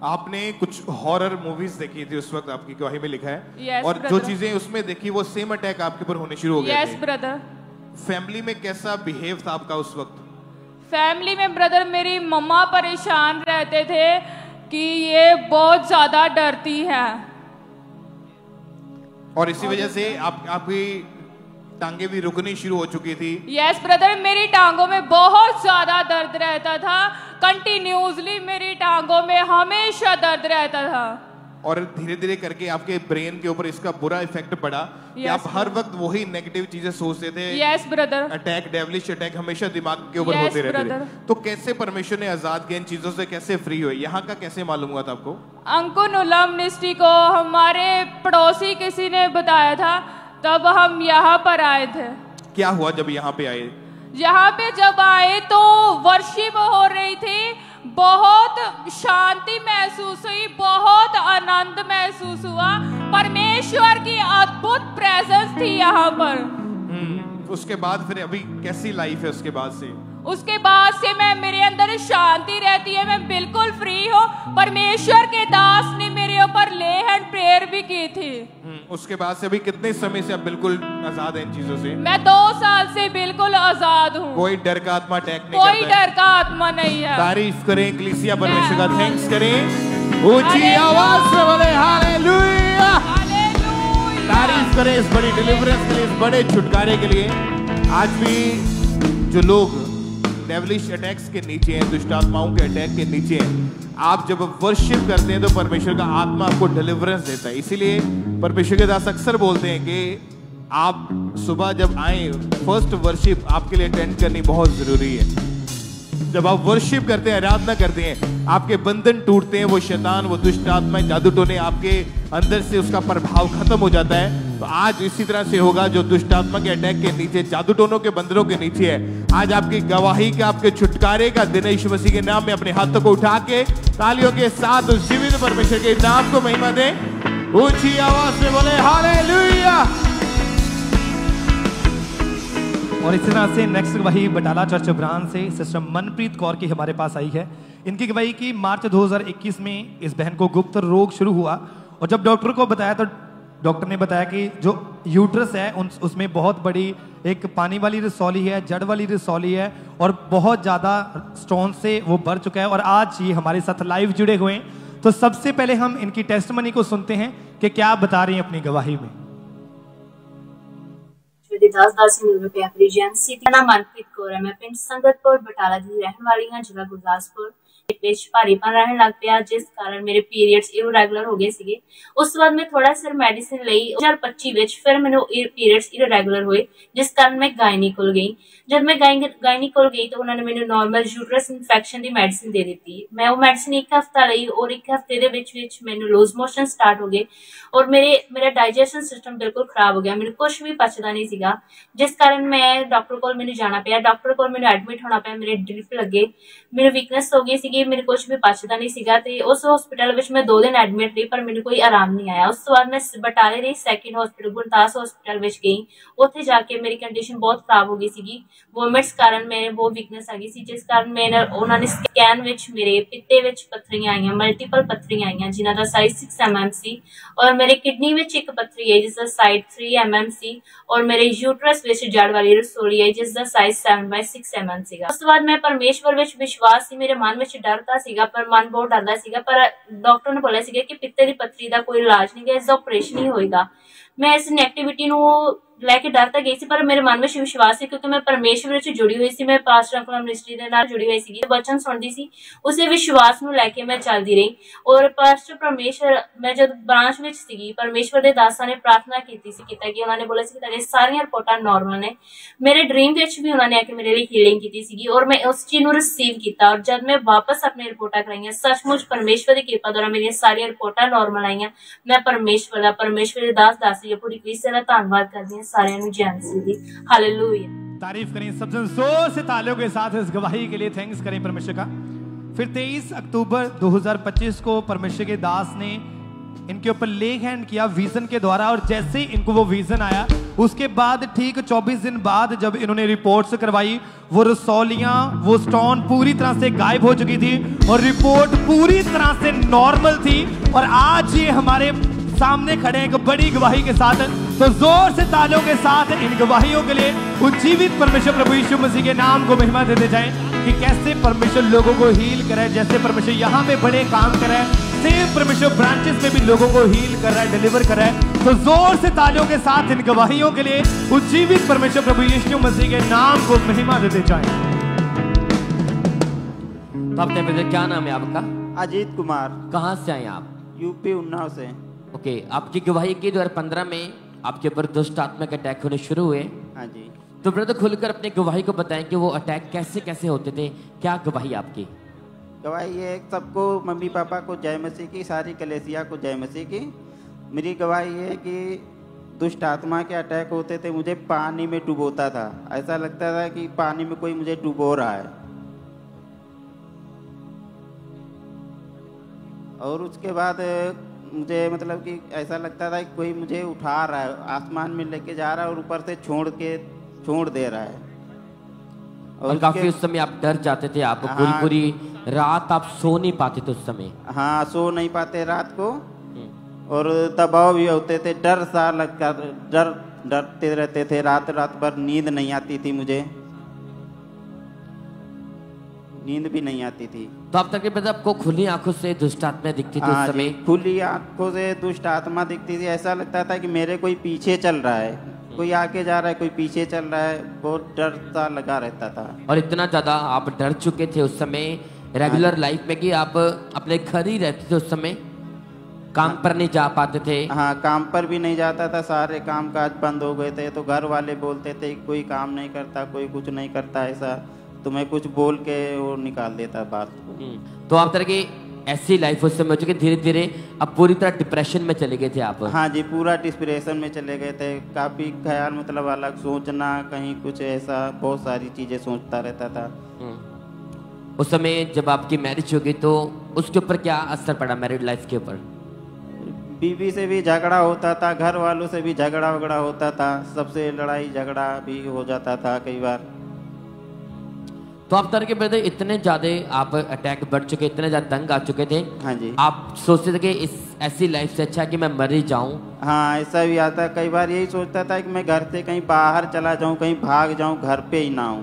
आपने कुछ हॉरर मूवीज देखी थी उस वक्त, आपकी गवाही में लिखा है। Yes, और जो brother. चीजें उसमें देखी वो सेम अटैक आपके ऊपर होने शुरू हो गए यस थे। ब्रदर। फैमिली में कैसा बिहेव था आपका उस वक्त? फैमिली में ब्रदर मेरी मम्मा परेशान रहते थे कि ये बहुत ज्यादा डरती है, और इसी वजह से आपकी टांगे भी रुकनी शुरू हो चुकी थी। यस ब्रदर, मेरी टांगों में बहुत ज्यादा दर्द रहता था, कंटिन्यूसली मेरी टांगों में हमेशा दर्द रहता था। और धीरे धीरे करके आपके ब्रेन के ऊपर इसका बुरा इफेक्ट पड़ा कि आप हर वक्त वही नेगेटिव चीजें सोचते थे। Yes brother. Attack, devilish attack हमेशा दिमाग के ऊपर होते रहते थे। तो कैसे परमेश्वर ने आजाद किया इन चीजों से, कैसे फ्री हुए? यहाँ का कैसे मालूम हुआ था आपको? अंकुनुला मिनिस्ट्री को हमारे पड़ोसी किसी ने बताया था, तब हम यहाँ पर आए थे। क्या हुआ जब यहाँ पे आए? यहाँ पे जब आए तो वर्शिप हो रही थी, बहुत शांति महसूस हुई, बहुत आनंद महसूस हुआ, परमेश्वर की अद्भुत प्रेजेंस थी यहाँ पर। उसके बाद फिर अभी कैसी लाइफ है उसके बाद से? उसके बाद से मेरे अंदर शांति रहती है, मैं बिल्कुल फ्री हूँ। परमेश्वर के दास ने मेरे ऊपर ले हैंड प्रेयर भी की थी। उसके बाद से अभी कितने समय से आप बिल्कुल आजाद हैं इन चीजों से? मैं 2 साल से बिल्कुल आजाद हूँ। कोई डर का आत्मा अटैक नहीं कोई करता है? डर का आत्मा नहीं है। तारीफ करें इक्लेसिया, परमेश्वर का थैंक्स करें ऊंची आवाज से, बोले हालेलुया। तारीफ करें इस बड़ी डिलीवरेंस के लिए, इस बड़े छुटकारे के लिए। आज भी जो लोग डेविलिश अटैक्स के नीचे हैं, दुष्ट आत्माओं के अटैक के नीचे हैं, आप जब वर्शिप करते हैं तो परमेश्वर का आत्मा आपको डिलीवरेंस देता है। इसीलिए परमेश्वर के दास अक्सर बोलते हैं कि आप सुबह जब आए, फर्स्ट वर्शिप आपके लिए अटेंड करनी बहुत जरूरी है। जब आप वर्शिप करते हैं, आराधना करते हैं, आपके बंधन टूटते हैं, वो शैतान, वो दुष्ट आत्मा, जादू टोने आपके अंदर से उसका प्रभाव खत्म हो जाता है। तो आज इसी तरह से होगा, जो दुष्ट आत्मा के अटैक के नीचे, जादू टोनों के बंधनों के नीचे है, आज आपकी गवाही का, आपके छुटकारे का दिन है। यीशु मसीह के नाम में अपने हाथों को उठा के तालियों के साथ उस जीवित परमेश्वर के नाम को महिमा दें। ऊंची आवाज में बोले हालेलुया। और इसी तरह से नेक्स्ट गवाही बटाला चर्च ब्रांच से सिस्टर मनप्रीत कौर की हमारे पास आई है। इनकी गवाही की मार्च 2021 में इस बहन को गुप्त रोग शुरू हुआ, और जब डॉक्टर को बताया तो डॉक्टर ने बताया कि जो यूट्रस है उसमें बहुत बड़ी एक पानी वाली रसौली है, जड़ वाली रसौली है, और बहुत ज़्यादा स्टोन से वो भर चुका है। और आज ये हमारे साथ लाइव जुड़े हुए हैं। तो सबसे पहले हम इनकी टेस्टमनी को सुनते हैं कि क्या बता रही हैं अपनी गवाही में। मनप्रीत कौर है, मैं पिंड संगतपुर बटाला ਦੀ ਰਹਿਣ ਵਾਲੀ ਹਾਂ, ਜ਼ਿਲ੍ਹਾ ਗੁਰਦਾਸਪੁਰ। ਵਿੱਚ ਭਾਰੀਪਨ ਰਹਿਣ ਲੱਗ ਪਿਆ, ਜਿਸ ਕਾਰਨ ਮੇਰੇ ਪੀਰੀਅਡਸ ਇਰੈਗੂਲਰ ਹੋ ਗਏ ਸੀਗੇ। ਉਸ ਤੋਂ ਬਾਅਦ ਮੈਂ ਥੋੜਾ ਸਿਰ ਮੈਡੀਸਿਨ ਲਈ 2025 ਵਿੱਚ ਫਿਰ ਮੈਨੂੰ ਪੀਰੀਅਡਸ ਇਰੈਗੂਲਰ ਹੋਏ, ਜਿਸ ਕਾਰਨ ਮੈਂ ਗਾਇਨੀ ਕੋਲ ਗਈ। जब मैं गायनी कोल गई तो उन्होंने मैंने नॉर्मल यूट्रस इन्फेक्शन की मेडिसिन दे दी। मैं वो मेडिसिन 1 हफ्ता ली, और 1 हफ्ते दे विच मैंने लूज मोशन स्टार्ट हो गए, और मेरा डाइजेशन सिस्टम बिल्कुल खराब हो गया। मैंने कुछ भी पचदा नहीं सीगा, जिस कारण मैं डॉक्टर कोल मैंने जाना पिया। डॉक्टर कोल मैंने एडमिट होना पिया, मेरे ड्रिप लगे, मेरी वीकनेस हो गई सी, मेरे कुछ भी पचदा नहीं सीगा। ते उस हॉस्पिटल विच मैं 2 दिन एडमिट रही, पर मैंने कोई आराम नहीं आया। उस तो बाद मैं बटाले रही सैकेंड हॉस्पिटल गुरदास हॉस्पिटल विच गई। उत्थे जाके मेरी कंडीशन बहुत खराब हो गई सी, वोमिट्स कारण मेरे वो वीकनेस आ गई सी, जिस कारण मैंने उन्होंने स्कैन विच मेरे पित्ते विच पत्थरियां आईयां, मल्टीपल पत्थरियां आईयां, जिन्हां दा साइज 6 mm सी, और मेरे किडनी विच एक पत्थरी है जिसका साइज 3 mm सी, और मेरे यूट्रस विच जड़ वाली रसोली है जिसका साइज 7/6 mm सीगा। उस तो बाद मैं परमेश्वर विच विश्वास सी, मेरे मन विच डर तां सीगा, पर मन बहुत डरदा सीगा, पर डॉक्टर ने बोलिया सीगा कि पित्ते दी पत्थरी दा कोई इलाज नहीं है, इसका ऑपरेशन ही होएगा। मैं इस नेगेटिविटी नूं लैके डर तां गई सी, पर मेरे मन में विश्वास सी, क्योंकि मैं परमेश्वर विच जुड़ी हुई सी, मैं पास्टर अंकुर मिनिस्ट्री दे नाल जुड़ी हुई सी, वचन सुनदी सी, उसे विश्वास नूं लैके मैं चलदी रही। और पास्टर परमेश्वर, मैं जब ब्रांच विच सीगी, परमेश्वर दे दासां ने प्रार्थना कीती सी, कि उन्होंने बोला सी कि तेरे सारियां रिपोर्टां नॉर्मल ने। मेरे ड्रीम विच भी उन्होंने आके मेरे लिए हीलिंग कीती सीगी, और मैं उस चीज नूं रिसीव कीता। और जब मैं वापस अपनी रिपोर्टां कराईयां, सचमुच परमेश्वर दी कृपा द्वारा मेरी सारियां रिपोर्टां नॉर्मल आईयां। मैं परमेश्वर दे दास दासी पूरी कलीसिया दा धन्नवाद करदी हां। सारियां नूं जय मसीह दी। हालेलुया। तारीफ करें सब जन जोर से तालियों के साथ इस गवाही के लिए थैंक्स करें परमेश्वर का। फिर 23 अक्टूबर 2025 को परमेश्वर के दास ने इनके ऊपर ले हैंड किया विजन के द्वारा, और जैसे ही इनको वो विजन आया उसके बाद ठीक 24 दिन बाद जब इन्होंने रिपोर्ट्स करवाई, वो रसौलियां, वो स्टोन पूरी तरह से गायब हो चुकी थी और रिपोर्ट पूरी तरह से नॉर्मल थी। और आज ये हमारे सामने खड़े हैं एक बड़ी गवाही के साथ। तो जोर से तालियों के साथ इन गवाहियों के लिए उज्जीवित परमेश्वर प्रभु यीशु मसीह के नाम को महिमा देते जाएं कि कैसे परमेश्वर लोगों को हील करे। जैसे परमेश्वर यहाँ पे बड़े काम कर रहा है, सेम परमेश्वर ब्रांचेस में भी लोगों को हील कर रहा है, डिलीवर कर रहा है। तो जोर से तालियों के साथ इन गवाहियों के लिए उज्जीवित परमेश्वर प्रभु यीशु मसीह के नाम को महिमा देते जाएं। तो आपने ब्रदर क्या नाम है आपका? अजीत कुमार। कहाँ से आए आप? यूपी उन्नाव से। ओके, आपकी गवाही की 2015 में आपके ऊपर दुष्ट आत्मा के अटैक होने शुरू हुए। हाँ जी। तो ब्रदर खुलकर अपनी गवाही को बताएं कि वो अटैक कैसे कैसे होते थे, क्या गवाही आपकी? गवाही ये सबको, मम्मी पापा को जय मसीह की, सारी कलेसिया को जय मसीह की। मेरी गवाही ये है कि दुष्ट आत्मा के अटैक होते थे, मुझे पानी में डुबोता था, ऐसा लगता था कि पानी में कोई मुझे डुबो रहा है। और उसके बाद मुझे मतलब कि ऐसा लगता था कि कोई मुझे उठा रहा है, आसमान में लेके जा रहा है और ऊपर से छोड़ दे रहा है। और काफी उस समय आप डर जाते थे, आप पूरी रात आप सो नहीं पाते थे उस समय? हाँ, सो नहीं पाते रात को, और दबाव भी होते थे, डर सा लगता, डरते रहते थे, रात भर नींद नहीं आती थी, मुझे नींद भी नहीं आती थी। तो अब तक मतलब आपको खुली आंखों से दुष्ट आत्मा दिखती थी उस समय? खुली आंखों से दुष्ट आत्मा दिखती थी, ऐसा लगता था कि मेरे कोई पीछे चल रहा है, कोई आगे जा रहा है, कोई पीछे चल रहा है, बहुत डर सा लगा रहता था। और इतना ज्यादा आप डर चुके थे उस समय रेगुलर लाइफ में कि आप अपने घर ही रहते थे उस समय, काम पर नहीं जा पाते थे? हाँ, काम पर भी नहीं जाता था, सारे काम काज बंद हो गए थे। तो घर वाले बोलते थे कोई काम नहीं करता, कोई कुछ नहीं करता, ऐसा तो मैं कुछ बोल के वो निकाल देता बात को। तो आप तरह की ऐसी लाइफ उस समय हो चुकी, धीरे धीरे अब पूरी तरह डिप्रेशन में चले गए थे आप? हाँ जी, पूरा डिप्रेशन में चले गए थे। काफी ख्याल, मतलब अलग सोचना, कहीं कुछ ऐसा, बहुत सारी चीजें सोचता रहता था। उस समय जब आपकी मैरिज हो गई तो उसके ऊपर क्या असर पड़ा मैरिड लाइफ के ऊपर? बीवी से भी झगड़ा होता था, घर वालों से भी झगड़ा वगड़ा होता था, सबसे लड़ाई झगड़ा भी हो जाता था कई बार। तो आप तरह के ब्रदर इतने ज्यादा आप अटैक बढ़ चुके, इतने ज्यादा तंग आ चुके थे, हाँ जी, आप सोचते थे कि इस ऐसी लाइफ से अच्छा कि मैं मर ही जाऊं? हाँ, ऐसा भी आता, कई बार यही सोचता था कि मैं घर से कहीं बाहर चला जाऊं, कहीं भाग जाऊं, घर पे ही ना हूं,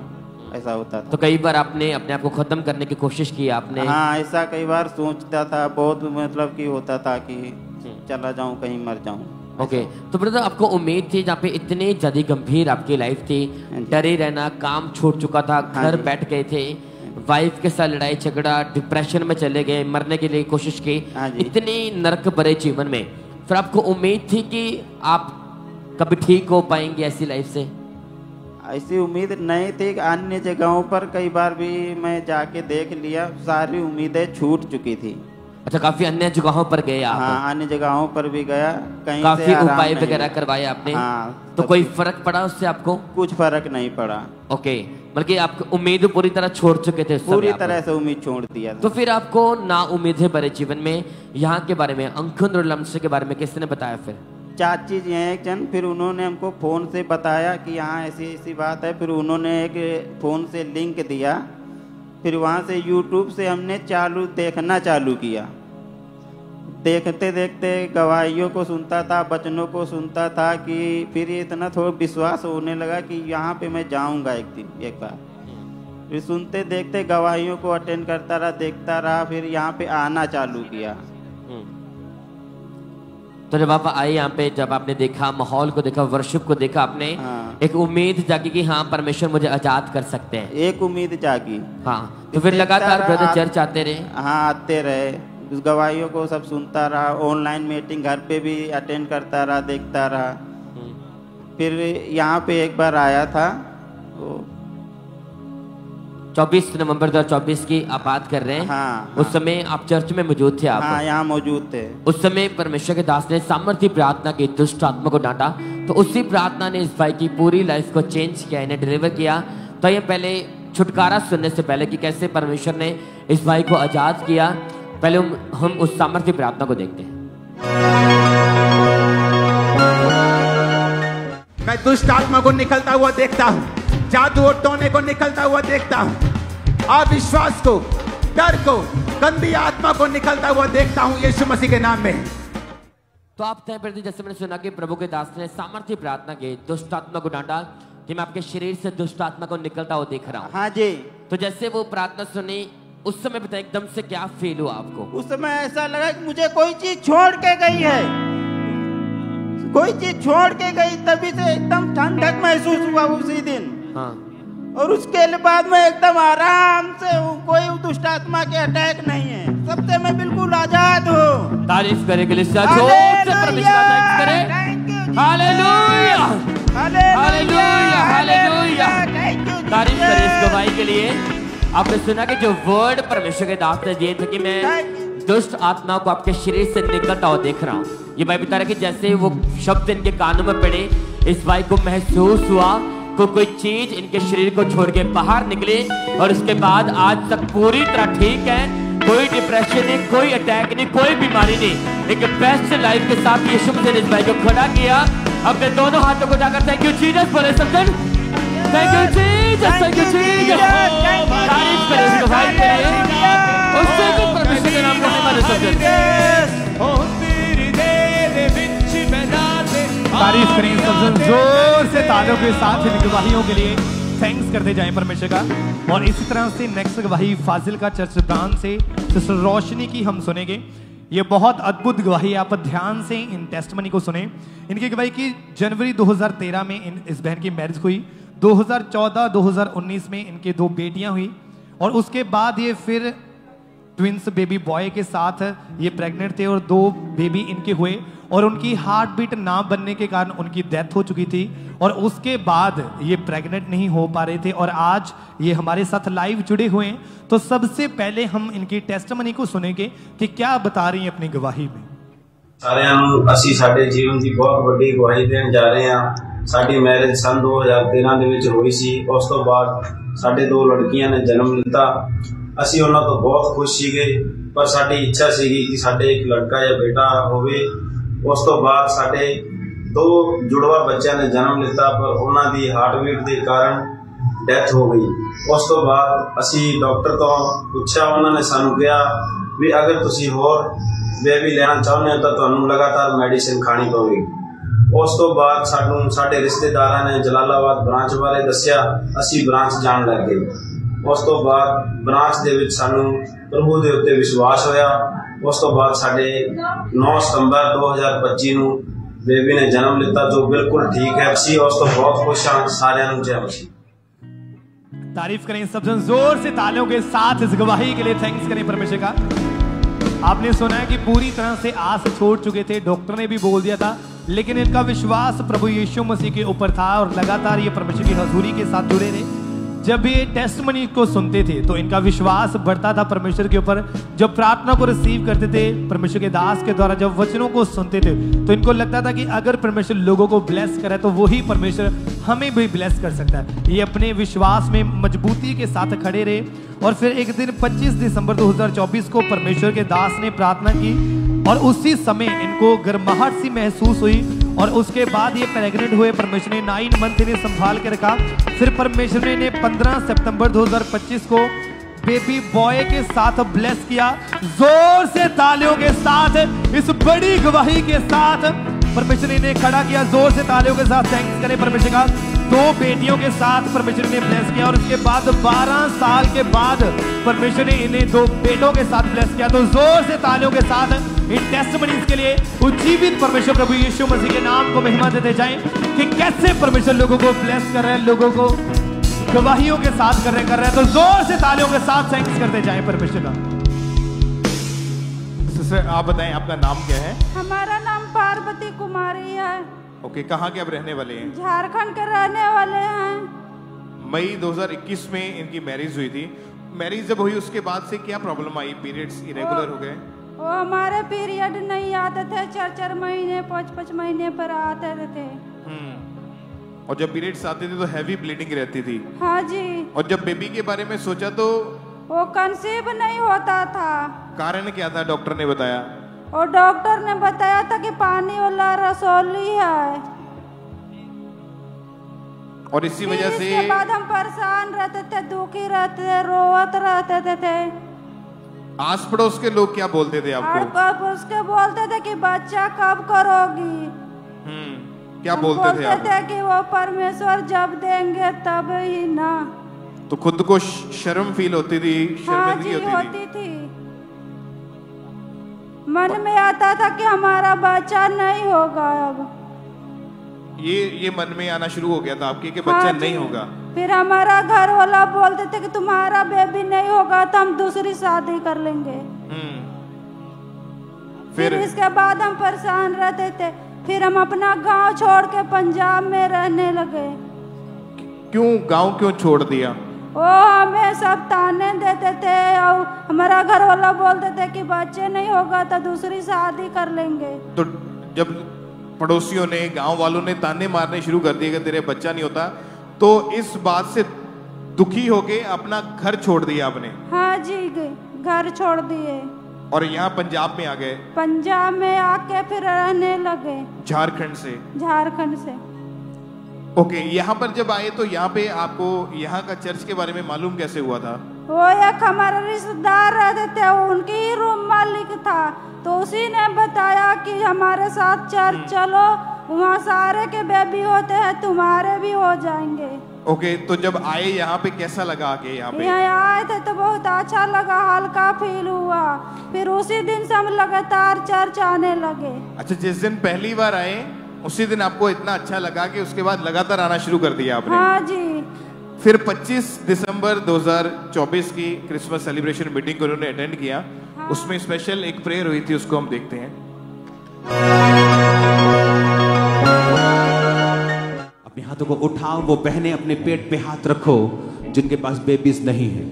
ऐसा होता था। तो कई बार आपने अपने आप को खत्म करने की कोशिश की आपने? हाँ, ऐसा कई बार सोचता था, बहुत मतलब कि होता था कि चला जाऊं, कहीं मर जाऊं। ओके, तो ब्रदर आपको उम्मीद थी जहाँ पे इतनी ज्यादा गंभीर आपकी लाइफ थी, डरे रहना, काम छूट चुका था, घर बैठ गए थे, वाइफ के साथ लड़ाई झगड़ा, डिप्रेशन में चले गए, मरने के लिए कोशिश की, इतनी नरक भरे जीवन में, फिर आपको उम्मीद थी कि आप कभी ठीक हो पाएंगे ऐसी लाइफ से? ऐसी उम्मीद नहीं थी। अन्य जगहों पर कई बार भी मैं जाके देख लिया, सारी उम्मीदें छूट चुकी थी। अच्छा, काफी अन्य जगहों पर गए आप? हाँ, अन्य जगहों पर भी गया, कहीं काफी उपाय वगैरह करवाए आपने? हाँ, तो कोई फर्क पड़ा उससे आपको? कुछ फर्क नहीं पड़ा। ओके, बल्कि आप उम्मीद पूरी तरह छोड़ चुके थे? पूरी तरह से उम्मीद छोड़ दिया था। तो फिर आपको ना उम्मीदें भरे जीवन में यहाँ के बारे में, अंकुर और लम्से के बारे में किसने बताया? फिर चाची जी हैं एक जन, फिर उन्होंने हमको फोन से बताया कि यहाँ ऐसी ऐसी बात है। फिर उन्होंने एक फोन से लिंक दिया, फिर वहाँ से यूट्यूब से हमने देखना चालू किया। देखते देखते गवाहियों को सुनता था, वचनों को सुनता था, कि फिर इतना थोड़ा विश्वास होने लगा कि यहाँ पे मैं जाऊँगा एक दिन, एक बार। फिर सुनते देखते गवाहियों को अटेंड करता रहा, देखता रहा, फिर यहाँ पे आना चालू किया। तो जब आप आए यहाँ पे, जब आपने देखा माहौल को, देखा वर्शिप को देखा, आपने एक उम्मीद जागी कि हाँ परमेश्वर मुझे आजाद कर सकते हैं? एक उम्मीद जागी। हाँ, तो फिर लगातार ब्रदर चर्च आते रहे? हाँ, आते रहे, उस गवाहियों को सब सुनता रहा, ऑनलाइन मीटिंग घर पे भी अटेंड करता रहा, देखता रहा। फिर यहाँ पे एक बार आया था, 24 नवंबर 2024 की आप बात कर रहे हैं? हाँ, उस समय आप चर्च में मौजूद थे? आप हाँ, यहाँ मौजूद थे। उस समय परमेश्वर के दास ने सामर्थ्य प्रार्थना की, दुष्ट आत्मा को डांटा, तो उसी प्रार्थना ने इस भाई की पूरी लाइफ को चेंज किया, इन्हें डिलीवर किया। तो ये पहले छुटकारा सुनने से पहले कि कैसे परमेश्वर ने इस भाई को आजाद किया, पहले हम उस सामर्थ्य प्रार्थना को देखते हैं। मैं दुष्ट आत्मा को निकलता हुआ देखता हूं, जादू और टोने को निकलता हुआ देखता हूं, अविश्वास को, डर को, गंदी आत्मा को निकलता हुआ देखता हूं यीशु मसीह के नाम में। तो आप तय प्रति जैसे मैंने सुना कि प्रभु के दास ने सामर्थ्य प्रार्थना की, दुष्ट आत्मा को डांटा कि मैं आपके शरीर से दुष्ट आत्मा को निकलता हुआ देख रहा हूँ। हाँ जी। तो जैसे वो प्रार्थना सुनी उस समय बताया एकदम से क्या फील हुआ आपको? उस समय ऐसा लगा कि मुझे कोई चीज छोड़ के गई है, कोई चीज छोड़ के गई, तभी से एकदम ठंडक महसूस हुआ उसी दिन। हाँ। और उसके बाद में एकदम आराम से हूँ, कोई दुष्ट आत्मा के अटैक नहीं है, सबसे मैं बिल्कुल आजाद हूँ। तारीफ करे के लिए जोर से परमेश्वर का थैंक्स करें। Hallelujah, hallelujah, hallelujah. तारीफ करे इस गवाही के लिए। आपने सुना कि जो वर्ड परमेश्वर के दास ने दिए थे कि मैं दुष्ट आत्मा को आपके शरीर से निकलता हुआ देख रहा हूँ, ये भाई बता रहा कि जैसे वो शब्द इनके कानों में पड़े, इस भाई को महसूस हुआ कोई चीज इनके शरीर को छोड़ के बाहर निकले और उसके बाद आज तक पूरी तरह ठीक है, कोई डिप्रेशन नहीं, कोई अटैक नहीं, कोई बीमारी नहीं, एक बेस्ट लाइफ के साथ यीशु मसीह ने इस भाई को खड़ा किया। अपने दोनों हाथों को जाकर थैंक यू जीसस बोले सबसे, thank you Jesus, thank you Jesus. तारीफ करें इस भाई के लिए, उससे भी परमेश्वर के नाम को महिमा दे सबसे। तारीफ करें सबसे जोर से तालियों के साथ इन गवाहियों के लिए थैंक्स करते जाएं परमेश्वर का। और इसी तरह से नेक्स्ट गवाही फाजिल का चर्च ब्रांच से सिस्टर रोशनी की हम सुनेंगे। ये बहुत अद्भुत गवाही, आप ध्यान से इन टेस्टमनी को सुने। इनकी गवाही की जनवरी 2013 में इस बहन की मैरिज हुई, 2014-2019 में इनके 2 बेटियां हुई और उसके बाद ये फिर ट्विंस बेबी बॉय के साथ ये प्रेग्नेंट थे और 2 बेबी इनके हुए और उनकी हार्ट बीट ना बनने के कारण उनकी डेथ हो चुकी थी और उसके बाद ये प्रेग्नेंट नहीं हो पा रहे थे और आज ये हमारे साथ लाइव जुड़े हुए हैं। तो सबसे पहले हम इनकी टेस्टमनी को सुनेंगे कि क्या बता रही हैं अपनी गवाही में। ਅਸੀਂ ਸਾਡੇ ਜੀਵਨ ਦੀ ਬਹੁਤ ਵੱਡੀ ਗਵਾਹੀ ਦੇਣ ਜਾ ਰਹੇ ਹਾਂ। ਸਾਡੀ ਮੈਰਿਜ ਸਨ 2013 ਦੇ ਵਿੱਚ ਹੋਈ ਸੀ। ਉਸ ਤੋਂ ਬਾਅਦ ਸਾਡੇ 2 ਲੜਕੀਆਂ ਨੇ ਜਨਮ ਲਿੱਤਾ। ਅਸੀਂ ਉਹਨਾਂ ਤੋਂ ਬਹੁਤ ਖੁਸ਼ ਸੀਗੇ, ਪਰ ਸਾਡੀ ਇੱਛਾ ਸੀਗੀ ਕਿ ਸਾਡੇ ਇੱਕ ਲੜਕਾ ਜਾਂ ਬੇਟਾ ਹੋਵੇ। ਉਸ ਤੋਂ ਬਾਅਦ ਸਾਡੇ 2 ਜੁੜਵਾ ਬੱਚਿਆਂ ਨੇ ਜਨਮ ਲਿੱਤਾ, ਪਰ ਉਹਨਾਂ ਦੀ ਹਾਰਟਬੀਟ ਦੇ ਕਾਰਨ ਡੈਥ ਹੋ ਗਈ। ਉਸ ਤੋਂ ਬਾਅਦ ਅਸੀਂ ਡਾਕਟਰ ਤੋਂ ਪੁੱਛਿਆ, ਉਹਨਾਂ ਨੇ ਸਾਨੂੰ ਕਿਹਾ ਵੀ ਅਗਰ ਤੁਸੀਂ ਹੋਰ ਬੇਬੀ ਲੈਣਾ ਚਾਹੁੰਦੇ ਹੋ ਤਾਂ ਤੁਹਾਨੂੰ ਲਗਾਤਾਰ ਮੈਡੀਸਿਨ ਖਾਣੀ ਪਵੇਗੀ। ਉਸ ਤੋਂ ਬਾਅਦ ਸਾਨੂੰ ਸਾਡੇ ਰਿਸ਼ਤੇਦਾਰਾਂ ਨੇ ਜਲਾਲਾਬਾਦ ਬ੍ਰਾਂਚ ਬਾਰੇ ਦੱਸਿਆ, ਅਸੀਂ ਬ੍ਰਾਂਚ ਜਾਣ ਲੱਗ ਗਏ। ਉਸ ਤੋਂ ਬਾਅਦ ਬ੍ਰਾਂਚ ਦੇ ਵਿੱਚ ਸਾਨੂੰ ਪ੍ਰਭੂ ਦੇ ਉੱਤੇ ਵਿਸ਼ਵਾਸ ਹੋਇਆ। ਉਸ ਤੋਂ ਬਾਅਦ ਸਾਡੇ 9 ਸਤੰਬਰ 2025 ਨੂੰ ਬੇਬੀ ਨੇ ਜਨਮ ਲਿੱਤਾ, ਜੋ ਬਿਲਕੁਲ ਠੀਕ ਹੈ। ਅਸੀਂ ਉਸ ਤੋਂ ਬਹੁਤ ਖੁਸ਼ ਹਾਂ। ਸਾਰਿਆਂ ਨੂੰ ਜੈ ਮਸੀਹ। तारीफ करें सबसे जोर से तालियों के साथ इस गवाही के लिए थैंक्स करें परमेश्वर का। आपने सुना है कि पूरी तरह से आस छोड़ चुके थे, डॉक्टर ने भी बोल दिया था, लेकिन इनका विश्वास प्रभु यीशु मसीह के ऊपर था और लगातार ये परमेश्वर की हजूरी के साथ जुड़े रहे। जब ये टेस्टमनी को सुनते थे तो इनका विश्वास बढ़ता था परमेश्वर के ऊपर। जब प्रार्थना को रिसीव करते थे परमेश्वर के दास के द्वारा, जब वचनों को सुनते थे तो इनको लगता था कि अगर परमेश्वर लोगों को ब्लेस करे तो वही परमेश्वर हमें भी ब्लेस कर सकता है। ये अपने विश्वास में मजबूती के साथ खड़े रहे और फिर एक दिन 25 दिसंबर 2024 को परमेश्वर के दास ने प्रार्थना की और उसी समय इनको गर्माहट सी महसूस हुई और उसके बाद ये प्रेग्नेंट हुए। परमेश्वर ने 9 मंथ इन्हें संभाल के रखा। फिर परमेश्वर ने इन्हें 15 सितंबर 2025 को बेबी बॉय के साथ ब्लेस किया। जोर से तालियों के साथ इस बड़ी गवाही के साथ परमेश्वर ने इन्हें खड़ा किया। जोर से तालियों के साथ थैंक्स करें परमेश्वर का। 2 बेटियों के साथ परमेश्वर ने ब्लेस किया और उसके बाद 12 साल के बाद परमेश्वर ने इन्हें 2 बेटों के साथ ब्लेस किया। तो जोर से तालियों के साथ इन टेस्टमनीज के लिए उज्जीवित परमेश्वर प्रभु यीशु मसीह के नाम को महिमा देते जाएं कि कैसे परमेश्वर लोगों को ब्लेस कर रहे हैं, लोगों को गवाहियों के साथ कर रहे हैं। तो जोर से तालियों के साथ थैंक्स करते जाएं परमेश्वर का। सिस्टर आप बताएं आपका नाम क्या है? हमारा नाम पार्वती कुमारी है। ओके, कहाँ के आप रहने वाले हैं? झारखंड के रहने वाले हैं। मई 2021 में इनकी मैरिज हुई थी। मैरिज जब हुई उसके बाद से क्या प्रॉब्लम आई? पीरियड्स इरेगुलर हो गए? वो हमारे पीरियड नहीं आते थे, 4-4 महीने 5-5 महीने पर आते थे। और जब पीरियड्स आते थे तो हैवी ब्लीडिंग रहती थी। हाँ जी। और जब बेबी के बारे में सोचा तो वो कंसीव नहीं होता था। कारण क्या था डॉक्टर ने बताया? और डॉक्टर ने बताया था कि पानी वाला रसौली है। और इसी वजह से इसके बाद हम परेशान रहते थे, दुखी रहते थे, रोवत रहते थे। आस पड़ोस के लोग क्या बोलते थे आपको? और उसके बोलते थे कि बच्चा कब करोगी। क्या बोलते थे आप? थे कि वो परमेश्वर जब देंगे तब ही ना। तो खुद को शर्म फील होती थी, शर्मिंदगी होती थी। मन में आता था कि हमारा बच्चा नहीं होगा अब। ये मन में आना शुरू हो गया था आपके कि बच्चा नहीं होगा। फिर हमारा घर वाला बोलते थे कि तुम्हारा बेबी नहीं होगा तो हम दूसरी शादी कर लेंगे। फिर इसके बाद हम परेशान रहते थे। फिर हम अपना गांव छोड़ के पंजाब में रहने लगे। क्यों गांव क्यों छोड़ दिया? वो हमें सब ताने देते थे और हमारा घर वाला बोलते थे कि बच्चे नहीं होगा तो दूसरी शादी कर लेंगे। तो जब पड़ोसियों ने, गांव वालों ने ताने मारने शुरू कर दिए कि तेरे बच्चा नहीं होता, तो इस बात से दुखी होके अपना घर छोड़ दिया आपने? हाँ जी, घर छोड़ दिए और यहाँ पंजाब में आ गए। पंजाब में आके फिर रहने लगे। झारखंड से? झारखंड से। ओके, यहाँ पर जब आए तो यहाँ पे आपको यहाँ का चर्च के बारे में मालूम कैसे हुआ था? वो एक हमारा रिश्तेदार रहते थे, उनकी ही रूम मालिक था, तो उसी ने बताया कि हमारे साथ चर्च चलो, वहाँ सारे के बेबी होते हैं, तुम्हारे भी हो जाएंगे। ओके, तो जब आए यहाँ पे कैसा लगा आके? यहाँ पे आए थे तो बहुत अच्छा लगा, हल्का फील हुआ। फिर उसी दिन से हम लगातार चर्च आने लगे। अच्छा, जिस दिन पहली बार आए उसी दिन आपको इतना अच्छा लगा कि उसके बाद लगातार आना शुरू कर दिया आपने? हाँ जी। फिर 25 दिसंबर 2024 की क्रिसमस सेलिब्रेशन मीटिंग को उन्होंने अटेंड किया। हाँ। उसमें स्पेशल एक प्रेयर हुई थी, उसको हम देखते हैं। अपने हाथों को उठाओ, वो बहनें अपने पेट पे हाथ रखो जिनके पास बेबीज नहीं है।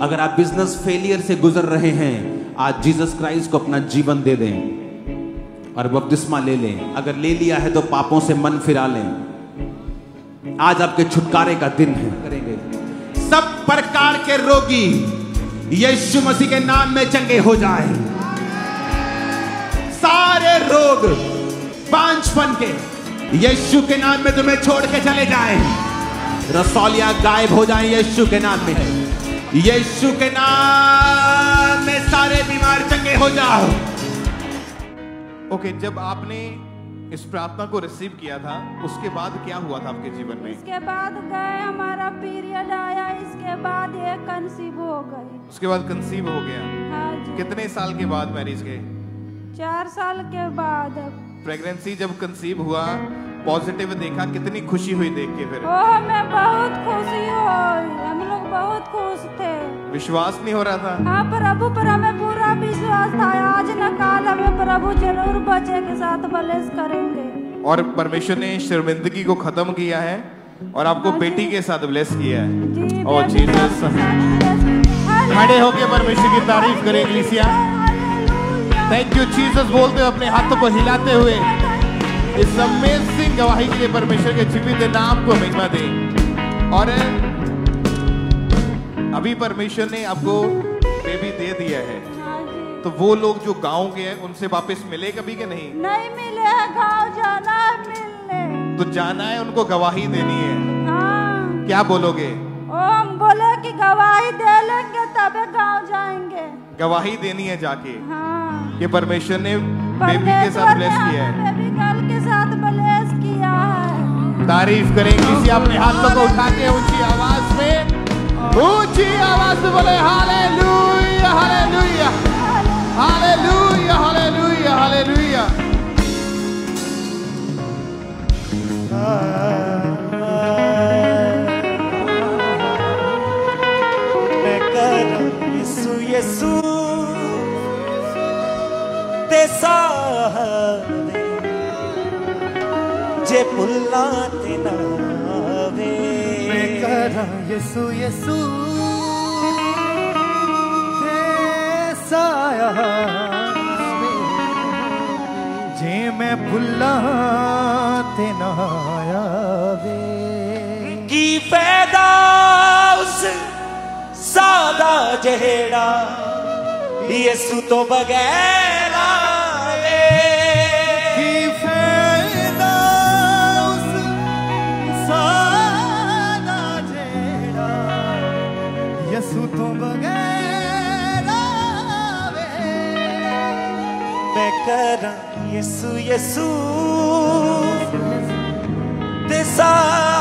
अगर आप बिजनेस फेलियर से गुजर रहे हैं, आज जीसस क्राइस्ट को अपना जीवन दे दें और बपतिस्मा ले लें। अगर ले लिया है तो पापों से मन फिरा लें। आज आपके छुटकारे का दिन है। करेंगे सब प्रकार के रोगी यीशु मसीह के नाम में चंगे हो जाए। सारे रोग बांझपन के यीशु के नाम में तुम्हें छोड़ के चले जाएं। रसौलियां गायब हो जाएं यीशु के नाम में। यीशु के नाम में सारे बीमार चंगे हो जाओ। ओके, जब आपने इस प्रार्थना को रिसीव किया था उसके बाद क्या हुआ था आपके जीवन में? इसके बाद गए, हमारा पीरियड आया, इसके बाद ये कंसीव हो गई। उसके बाद कंसीव हो गया? हाँ जी। कितने साल के बाद मैरिज के? 4 साल के बाद। प्रेगनेंसी जब कंसीव हुआ, पॉजिटिव देखा, कितनी खुशी हुई देख के? फिर हमें बहुत खुशी हुई, हम लोग बहुत खुश थे। विश्वास नहीं हो रहा था? हाँ, प्रभु पर हमें पूरा विश्वास था। आज न काल हमें प्रभु जरूर बच्चे के साथ ब्लेस करेंगे। और परमेश्वर ने शर्मिंदगी को खत्म किया है और आपको बेटी के साथ ब्लेस किया है। और जीसस, खड़े होके परमेश्वर की तारीफ करें इक्लेसिया। थैंक यू जीसस बोलते हुए, अपने हाथों को हिलाते हुए इस अमेजिंग गवाही के लिए परमेश्वर के जीवित नाम को महिमा दें। और अभी परमेश्वर ने आपको बेबी दे दिया है, तो वो लोग जो गांव के हैं उनसे वापस मिले कभी के नहीं? नहीं मिले हैं, गांव जाना है मिलने। तो जाना है, उनको गवाही देनी है। हाँ। क्या बोलोगे? हम बोले कि गवाही दे लेंगे तबे गांव जाएंगे। गवाही देनी है जाके। हाँ। कि परमेश्वर ने बेबी के साथ ब्लेस किया है। बेबी गर्ल के साथ ब्लेस किया है। तारीफ करें किसी, अपने हाथों को उठा के ऊंची आवाज में, ऊंची आवाज में बोले hallelujah, hallelujah, hallelujah, hallelujah, hallelujah. मैं कर यीशु यीशु ते सहारे जे भुल्ला ते नावे। मैं कर यीशु यीशु ते सहारे जे मैं भुल्ला ते नावे। की फायदा उस सादा जेड़ा यसू तो बगैर आवे की फायदा उस सादा जेड़ा यसू तो बगैर आवे मैं करा यसू यसू ते सा